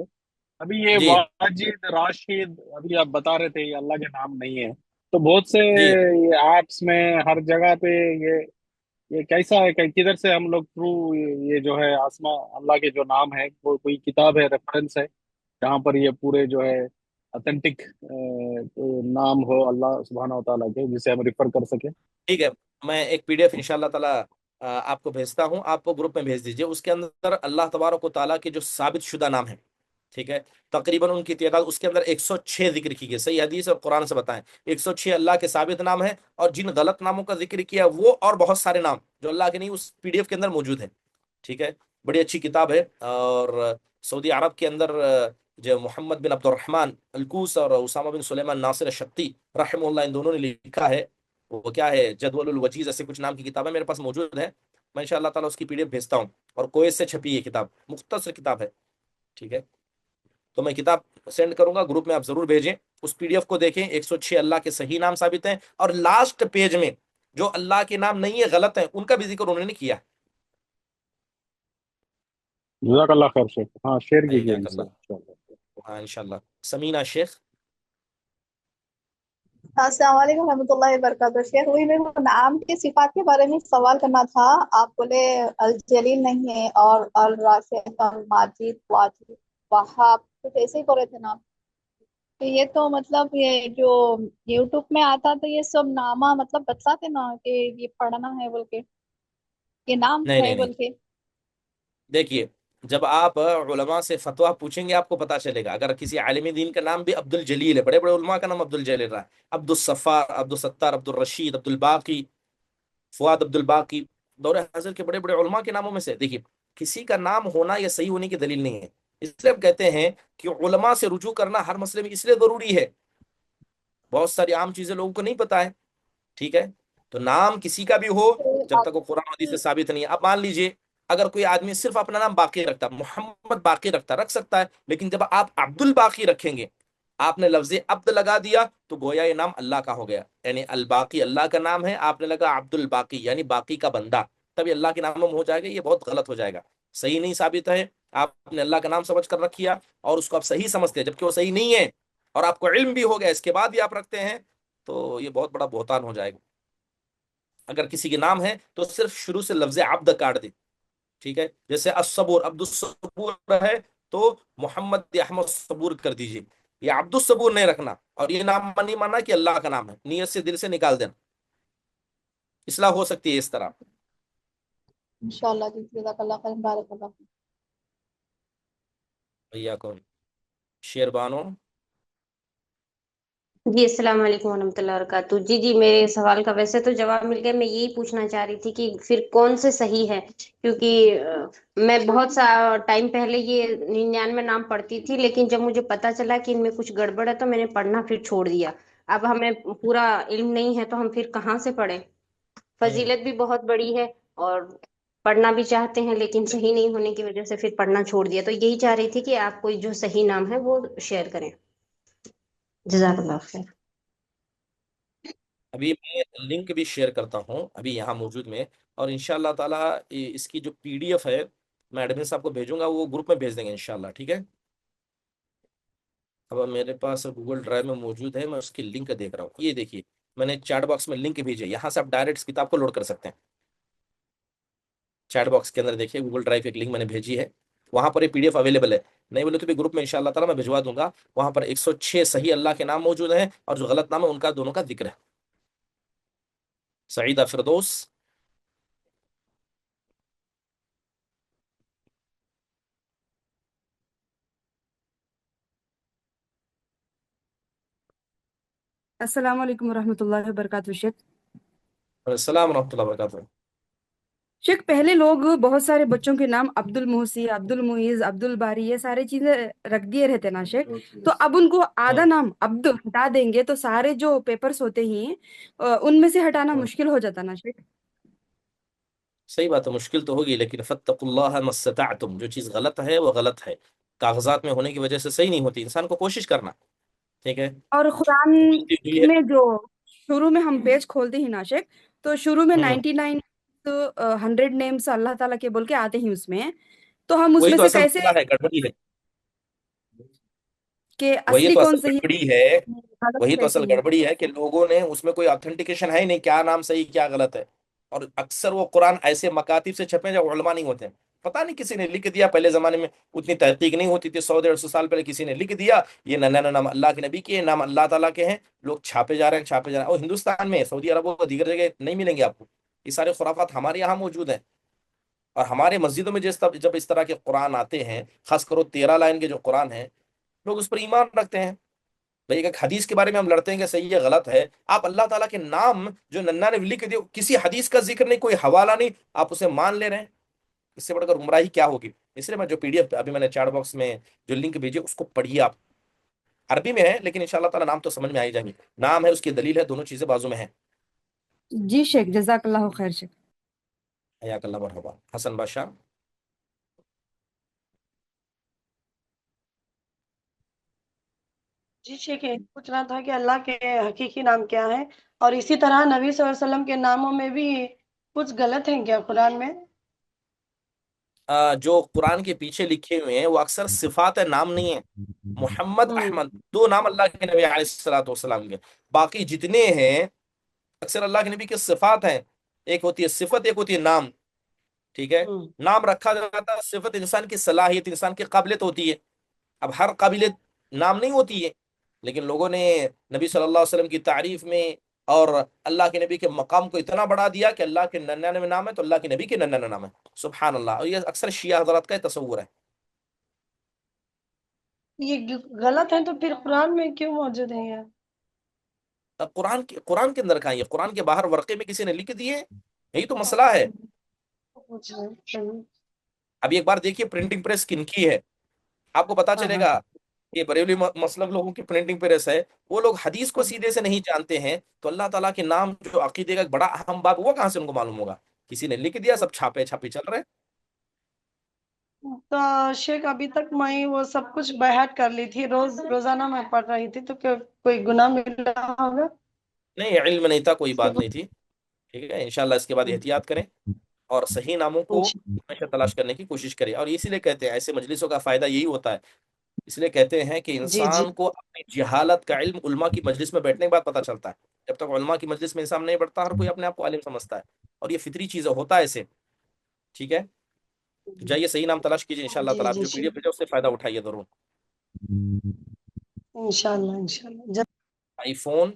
ابھی یہ جی واجد، راشد، ابھی آپ بتا رہے تھے یہ اللہ کے نام نہیں ہے، تو بہت سے جی یہ ایپس میں ہر جگہ پہ یہ کیسا ہے کہ کدھر سے ہم لوگ تھرو یہ جو ہے آسما اللہ کے جو نام ہے، کوئی کتاب ہے، ریفرنس ہے جہاں پر یہ پورے جو ہے اتھینٹک نام ہو اللہ سبحانہ و تعالیٰ کے، جسے ہم ریفر کر سکیں؟ ٹھیک ہے، میں ایک پی ڈی ایف انشاءاللہ تعالیٰ آپ کو بھیجتا ہوں، آپ کو گروپ میں بھیج دیجیے۔ اس کے اندر اللہ تبارک و تعالیٰ کے جو ثابت شدہ نام ہیں، ٹھیک ہے، تقریباً ان کی تعداد اس کے اندر 106 ذکر کی گئی، صحیح حدیث اور قرآن سے بتائیں 106 اللہ کے ثابت نام ہیں، اور جن غلط ناموں کا ذکر کیا وہ اور بہت سارے نام جو اللہ کے نہیں اس پی ڈی ایف کے اندر موجود ہیں، ٹھیک ہے۔ بڑی اچھی کتاب ہے، اور سعودی عرب کے اندر جو محمد بن عبد الرحمن الکوس اور اسامہ بن سلیمان ناصر الشقی رحمہ اللہ، ان دونوں نے لکھا ہے، وہ کیا ہے، جدول الوجیز ایسے کچھ نام کی کتاب ہے، میرے پاس موجود ہے، میں انشاءاللہ تعالیٰ اس کی پی ڈی ایف بھیجتا ہوں، اور کویت سے چھپی یہ کتاب، مختصر کتاب ہے، ٹھیک ہے۔ تو میں کتاب سینڈ کروں گا، گروپ میں آپ ضرور بھیجیں، اس پی ڈی ایف کو دیکھیں، 106 اللہ کے صحیح نام ثابت ہیں، اور لاسٹ پیج میں جو اللہ کے نام نہیں ہے، غلط ہیں، ان کا بھی ذکر انہوں نے کیا۔ جزاک اللہ خیر شیخ، ہاں شیئر کیجیے ان حیاک سے اللہ، انشاءاللہ۔ ہاں انشاءاللہ۔ سمینہ شیخ، السلام علیکم ورحمۃ اللہ وبرکاتہ۔ شیخ، وہی میرے کو نام کے صفات کے بارے میں سوال کرنا تھا۔ آپ بولے الجلیل نہیں ہے، اور الراشد، الماجد، واجد، وہاب، کچھ ایسے ہی کرے تھے نام۔ تو یہ تو مطلب یہ جو یوٹیوب میں آتا تو یہ سب نامہ مطلب بتلاتے نا کہ یہ پڑھنا ہے بول کے، یہ نام نہیں ہے نہیں نہیں، بول کے۔ دیکھیے، جب آپ علماء سے فتویٰ پوچھیں گے آپ کو پتا چلے گا، اگر کسی عالم دین کا نام بھی عبد الجلیل ہے، بڑے بڑے علماء کا نام عبد الجلیل رہا ہے، عبد الصفار، عبد الستار، عبد الرشید، عبد الباقی، فؤاد عبد الباقی، دور حاضر کے بڑے بڑے علماء کے ناموں میں سے، دیکھیے کسی کا نام ہونا یا صحیح ہونے کی دلیل نہیں ہے، اس لیے ہم کہتے ہیں کہ علماء سے رجوع کرنا ہر مسئلے میں اس لیے ضروری ہے، بہت ساری عام چیزیں لوگوں کو نہیں پتا ہے، ٹھیک ہے۔ تو نام کسی کا بھی ہو، جب تک وہ قرآن حدیث سے ثابت نہیں ہے، اب مان لیجئے اگر کوئی آدمی صرف اپنا نام باقی رکھتا، محمد باقی رکھتا، رکھ سکتا ہے، لیکن جب آپ عبد الباقی رکھیں گے، آپ نے لفظ عبد لگا دیا تو گویا یہ نام اللہ کا ہو گیا، یعنی الباقی اللہ کا نام ہے، آپ نے لگا عبد الباقی یعنی باقی کا بندہ، تب یہ اللہ کے ناموں میں ہو جائے گا، یہ بہت غلط ہو جائے گا، صحیح نہیں ثابت ہے، آپ نے اللہ کا نام سمجھ کر رکھیا اور اس کو آپ صحیح سمجھتے ہیں جبکہ وہ صحیح نہیں ہے، اور آپ کو علم بھی ہو گیا اس کے بعد بھی آپ رکھتے ہیں، تو یہ بہت بڑا بہتان ہو جائے گا۔ اگر کسی کے نام ہے تو صرف شروع سے لفظ عبد کاٹ دے، ٹھیک ہے، جیسے الصبور، عبد الصبور ہے تو محمد احمد صبور کر دیجیے، یہ عبد الصبور نہیں رکھنا، اور یہ نام نہیں ماننا کہ اللہ کا نام ہے، نیت سے دل سے نکال دینا، اصلاح ہو سکتی ہے اس طرح۔ انشاءاللہ جی، جزاک اللہ خیر، بارک اللہ۔ بھیا کون، شیر بانو، جی السلام علیکم ورحمۃ اللہ وبرکاتہ. جی میرے سوال کا ویسے تو جواب مل گیا. میں یہی پوچھنا چاہ رہی تھی کہ پھر کون سے صحیح ہے، کیونکہ میں بہت سا ٹائم پہلے یہ 99 نام پڑھتی تھی، لیکن جب مجھے پتا چلا کہ ان میں کچھ گڑبڑ ہے تو میں نے پڑھنا پھر چھوڑ دیا. اب ہمیں پورا علم نہیں ہے تو ہم پھر کہاں سے پڑھیں؟ فضیلت بھی بہت بڑی ہے اور پڑھنا بھی چاہتے ہیں، لیکن صحیح نہیں ہونے کی وجہ سے پھر پڑھنا چھوڑ دیا. تو یہی چاہ رہی تھی کہ آپ کوئی جو صحیح نام ہے وہ شیئر کریں. جزاک اللہ خیر. ابھی میں لنک بھی شیئر کرتا ہوں ابھی یہاں موجود میں، اور انشاءاللہ تعالی اس کی جو PDF ہے میں ایڈمن صاحب کو بھیجوں گا، وہ گروپ میں بھیج دیں گے انشاءاللہ. ٹھیک ہے. اب میرے پاس گوگل ڈرائیو میں موجود ہے، میں اس کی لنک دیکھ رہا ہوں. یہ دیکھیے میں نے چیٹ باکس میں لنک بھیجی ہے، یہاں سے آپ ڈائریکٹ اس کتاب کو لوڈ کر سکتے ہیں. چیٹ باکس کے اندر دیکھیے گوگل ڈرائیو کی ایک لنک میں نے بھیجی ہے، وہاں پر یہ PDF اویلیبل ہے. نہیں بولے تو بھی گروپ میں انشاءاللہ تعالی میں بھجوا دوں گا. وہاں پر 106 صحیح اللہ کے نام موجود ہیں، اور جو غلط نام ہے ان کا دونوں کا ذکر ہے. سعیدہ فردوس. السلام علیکم ورحمۃ اللہ وبرکاتہ. شیخ السلام ورحمۃ اللہ وبرکاتہ. شیخ پہلے لوگ بہت سارے بچوں کے نام عبد المحسی، عبد المعیز، عبد الباری یہ سارے چیزیں رکھ دیے رہتے نا شیخ. تو اب ان کو آدھا نام عبد ہٹا دیں گے تو سارے جو پیپرز ہوتے ہیں ان میں سے ہٹانا مشکل ہو جاتا نا شیخ. صحیح بات ہے، مشکل تو ہوگی، لیکن فاتقوا اللہ ما استطعتم. جو چیز غلط ہے وہ غلط ہے، کاغذات میں ہونے کی وجہ سے صحیح نہیں ہوتی. انسان کو کوشش کرنا. ٹھیک ہے. اور قرآن غلطی ہوئی ہے. میں جو شروع میں ہم پیج کھولتے ہیں نا شیخ، تو شروع میں 99 100 نیمس اللہ تعالیٰ کے بول کے آتے ہیں اس میں. تو ہم اس وہی میں تو سے اصل کیسے مسئلہ ہے، گڑبڑی ہے. کہ وہی اصلی تو کون اصل صحیح گڑبڑی ہے. غلط وہی تو کیسے اصل ہے؟ گڑبڑی ہے کہ لوگوں نے اس میں کوئی آتھینٹیکیشن ہے ہی نہیں، کیا نام صحیح کیا غلط ہے. اور اکثر وہ قرآن ایسے مکاتب سے چھپے جو علماء نہیں ہوتے ہیں. پتہ نہیں کسی نے لکھ دیا، پہلے زمانے میں اتنی تحقیق نہیں ہوتی تھی، 100 150 سال پہلے کسی نے لکھ دیا یہ نام اللہ کے نبی کے ہیں، نام اللہ تعالیٰ کے ہیں. لوگ چھاپے جا رہے ہیں چھاپے جا رہے ہیں. اور ہندوستان میں سعودی عرب اور دیگر جگہ نہیں ملیں گے آپ کو. یہ سارے خرافات ہمارے یہاں موجود ہیں. اور ہمارے مسجدوں میں جب اس طرح کے قرآن آتے ہیں، خاص کرو 13 لائن کے جو قرآن ہیں، لوگ اس پر ایمان رکھتے ہیں. بھائی ایک حدیث کے بارے میں ہم لڑتے ہیں کہ صحیح ہے غلط ہے. آپ اللہ تعالیٰ کے نام جو ننا نے لکھ دیے، کسی حدیث کا ذکر نہیں، کوئی حوالہ نہیں، آپ اسے مان لے رہے ہیں. اس سے بڑھ کر گمراہی کیا ہوگی؟ اس لیے میں جو PDF ابھی میں نے چیٹ باکس میں جو لنک بھیجی اس کو پڑھیے. آپ عربی میں ہے لیکن انشاءاللہ تعالیٰ نام تو سمجھ میں آ ہی جائیں گے. نام ہے، اس کی دلیل ہے، دونوں چیزیں بازو میں ہیں. جی شیخ جزاک اللہ خیر شیخ. حیاک اللہ مرحبا. حسن بادشاہ. جی شیخ پوچھنا تھا کہ اللہ کے حقیقی نام کیا ہے، اور اسی طرح نبی صلی اللہ علیہ وسلم کے ناموں میں بھی کچھ غلط ہیں کیا قرآن میں؟ جو قرآن کے پیچھے لکھے ہوئے ہیں وہ اکثر صفات نام نہیں ہیں. محمد ہوں احمد 2 نام اللہ کے نبی علیہ الصلوۃ والسلام کے. باقی جتنے ہیں اکثر اللہ کے نبی کی صفات ہیں. ایک ہوتی ہے صفت، ایک ہوتی ہے نام. ٹھیک ہے. ہوں نام رکھا جاتا ہے، صفت انسان کی صلاحیت، انسان کی قابلیت ہوتی ہے. اب ہر قابلیت نام نہیں ہوتی ہے، لیکن لوگوں نے نبی صلی اللہ علیہ وسلم کی تعریف میں اور اللہ کے نبی کے مقام کو اتنا بڑھا دیا کہ اللہ کے 99 نام ہے تو اللہ کے نبی کے 99 نام ہے. سبحان اللہ. اور یہ اکثر شیعہ حضرات کا تصور ہے. یہ غلط ہے تو پھر قرآن میں کیوں موجود ہے یہ؟ اب قرآن کے اندر کہاں؟ یہ قرآن کے باہر ورقے میں کسی نے لکھ دیے. یہی تو مسئلہ ہے. اب ایک بار دیکھیے پرنٹنگ پریس کن کی ہے، آپ کو پتا ہاں چلے ہاں گا. یہ بریلوی مسلک لوگوں کی پرنٹنگ پریس ہے. وہ لوگ حدیث کو سیدھے سے نہیں جانتے ہیں، تو اللہ تعالیٰ کے نام جو عقیدے کا ایک بڑا اہم باب، وہ کہاں سے ان کو معلوم ہوگا؟ کسی نے لکھ دیا، سب چھاپے چھاپی چل رہے. تو شیخ ابھی تک میں وہ سب کچھ بحث کر لی تھی، روزانہ میں پڑھ رہی تھی، تو کوئی گناہ مل رہا ہوگا؟ نہیں، علم نہیں تھا، کوئی بات نہیں تھی. ٹھیک ہے. انشاءاللہ اس کے بعد احتیاط کریں اور صحیح ناموں کو ہمیشہ تلاش کرنے کی کوشش کریں. اور اسی لیے کہتے ہیں ایسے مجلسوں کا فائدہ یہی ہوتا ہے. اس لیے کہتے ہیں کہ جی جی انسان کو اپنی جہالت کا علم علماء کی مجلس میں بیٹھنے کے بعد پتہ چلتا ہے. جب تک علماء کی مجلس میں انسان نہیں بیٹھتا، ہر کوئی اپنے آپ کو عالم سمجھتا ہے، اور یہ فطری چیز ہوتا ہے ایسے. ٹھیک ہے. تو جائیے صحیح نام تلاش کیجیے انشاءاللہ جی تعالیٰ. آپ جی جو PDF بھیجا اس سے فائدہ اٹھائیے ضرور. انشاءاللہ آئی فون.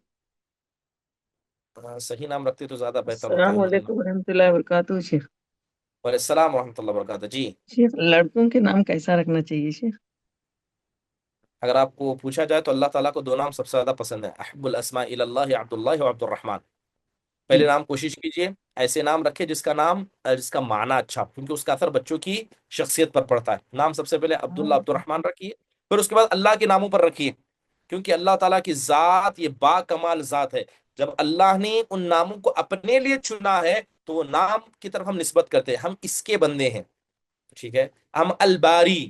صحیح نام رکھتے تو زیادہ بہتر ہوتا السلام الحمدللہ. علیکم ورحمۃ اللہ وبرکاتہ. شیخ وعلیکم السلام ورحمۃ اللہ وبرکاتہ. جی شیخ لڑکوں کے نام کیسا رکھنا چاہیے شیخ؟ اگر آپ کو پوچھا جائے تو اللہ تعالیٰ کو دو نام سب سے زیادہ پسند ہے، احب الاسماء اللہ عبد اللہ و عبد الرحمن. پہلے نام کوشش کیجئے ایسے نام رکھے جس کا نام جس کا معنی اچھا ہو، کیونکہ اس کا اثر بچوں کی شخصیت پر پڑتا ہے. نام سب سے پہلے عبداللہ عبد الرحمن رکھیے، پھر اس کے بعد اللہ کے ناموں پر رکھیے، کیونکہ اللہ تعالیٰ کی ذات یہ با کمال ذات ہے. جب اللہ نے ان ناموں کو اپنے لیے چنا ہے تو وہ نام کی طرف ہم نسبت کرتے ہیں، ہم اس کے بندے ہیں. ٹھیک ہے، ہم الباری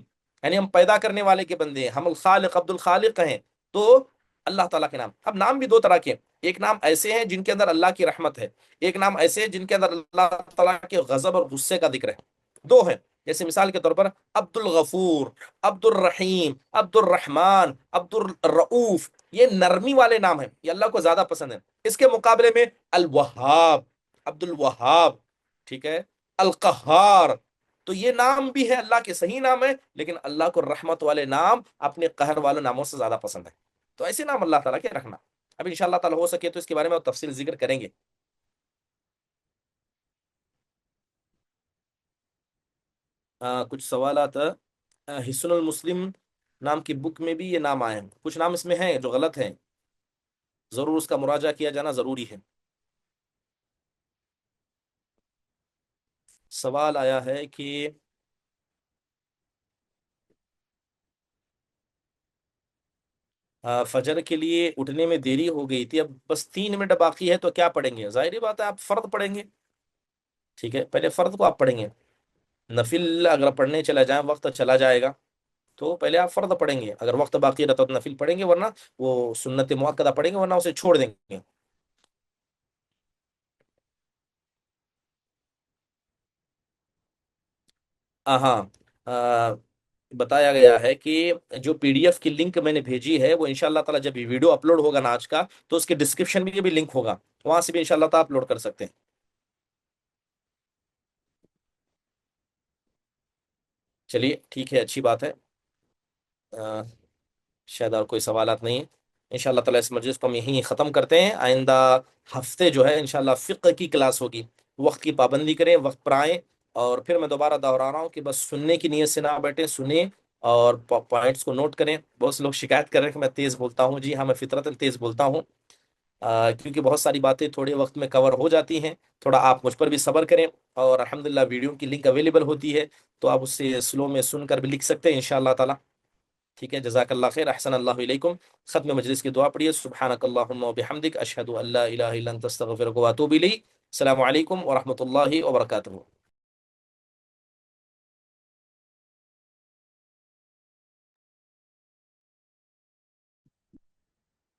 یعنی ہم پیدا کرنے والے کے بندے ہیں، ہم الخالق عبد الخالق ہیں. تو اللہ تعالیٰ کے نام، اب نام بھی دو طرح کے ہیں. ایک نام ایسے ہیں جن کے اندر اللہ کی رحمت ہے، ایک نام ایسے ہیں جن کے اندر اللہ تعالیٰ کے غضب اور غصے کا ذکر ہے. دو ہیں. جیسے مثال کے طور پر عبد الغفور، عبد الرحیم، عبد الرحمن، عبد الرؤوف، یہ نرمی والے نام ہیں، یہ اللہ کو زیادہ پسند ہیں. اس کے مقابلے میں الوہاب، عبد الوہاب، ٹھیک ہے، القہار، تو یہ نام بھی ہے اللہ کے صحیح نام ہے، لیکن اللہ کو رحمت والے نام اپنے قہر والے ناموں سے زیادہ پسند ہے. تو ایسے نام اللہ تعالیٰ کے رکھنا. اب انشاءاللہ تعالیٰ ہو سکے تو اس کے بارے میں اور تفصیل ذکر کریں گے. کچھ سوالات. حسن المسلم نام کی بک میں بھی یہ نام آئے ہیں، کچھ نام اس میں ہیں جو غلط ہیں، ضرور اس کا مراجعہ کیا جانا ضروری ہے. سوال آیا ہے کہ فجر کے لیے اٹھنے میں دیری ہو گئی تھی، اب بس 3 منٹ باقی ہے تو کیا پڑھیں گے؟ ظاہری بات ہے آپ فرض پڑھیں گے. ٹھیک ہے، پہلے فرض کو آپ پڑھیں گے. نفل اگر پڑھنے چلا جائیں وقت چلا جائے گا تو پہلے آپ فرض پڑھیں گے، اگر وقت باقی رہتا تو نفل پڑھیں گے، ورنہ وہ سنت مؤکدہ پڑھیں گے، ورنہ اسے چھوڑ دیں گے. ہاں، بتایا گیا ہے کہ جو پی ڈی ایف کی لنک میں نے بھیجی ہے وہ انشاءاللہ تعالی جب یہ ویڈیو اپلوڈ ہوگا نا آج کا، تو اس کے ڈسکرپشن میں بھی لنک ہوگا، وہاں سے بھی انشاءاللہ تعالی اپلوڈ کر سکتے ہیں. چلیے ٹھیک ہے، اچھی بات ہے. شاید اور کوئی سوالات نہیں ہیں. انشاءاللہ تعالی اس مجلس کو ہم یہیں ختم کرتے ہیں. آئندہ ہفتے جو ہے انشاءاللہ فقہ کی کلاس ہوگی. وقت کی پابندی کریں، وقت پر آئیں. اور پھر میں دوبارہ دہرا رہا ہوں کہ بس سننے کی نیت سے نہ بیٹھیں، سنیں اور پوائنٹس کو نوٹ کریں. بہت سے لوگ شکایت کر رہے ہیں کہ میں تیز بولتا ہوں. جی ہاں، میں فطرتاً تیز بولتا ہوں، کیونکہ بہت ساری باتیں تھوڑے وقت میں کور ہو جاتی ہیں. تھوڑا آپ مجھ پر بھی صبر کریں. اور الحمدللہ ویڈیو کی لنک اویلیبل ہوتی ہے تو آپ اس سے سلو میں سن کر بھی لکھ سکتے ہیں انشاءاللہ تعالی. ٹھیک ہے، جزاک اللہ خیر، احسن اللہ علیکم. ختم مجلس کی دعا پڑھیے. سبحانک اللہم و بحمدک، اشہد ان لا الہ الا انت، استغفرک و اتوب الیک. السلام علیکم ورحمۃ اللہ وبرکاتہ.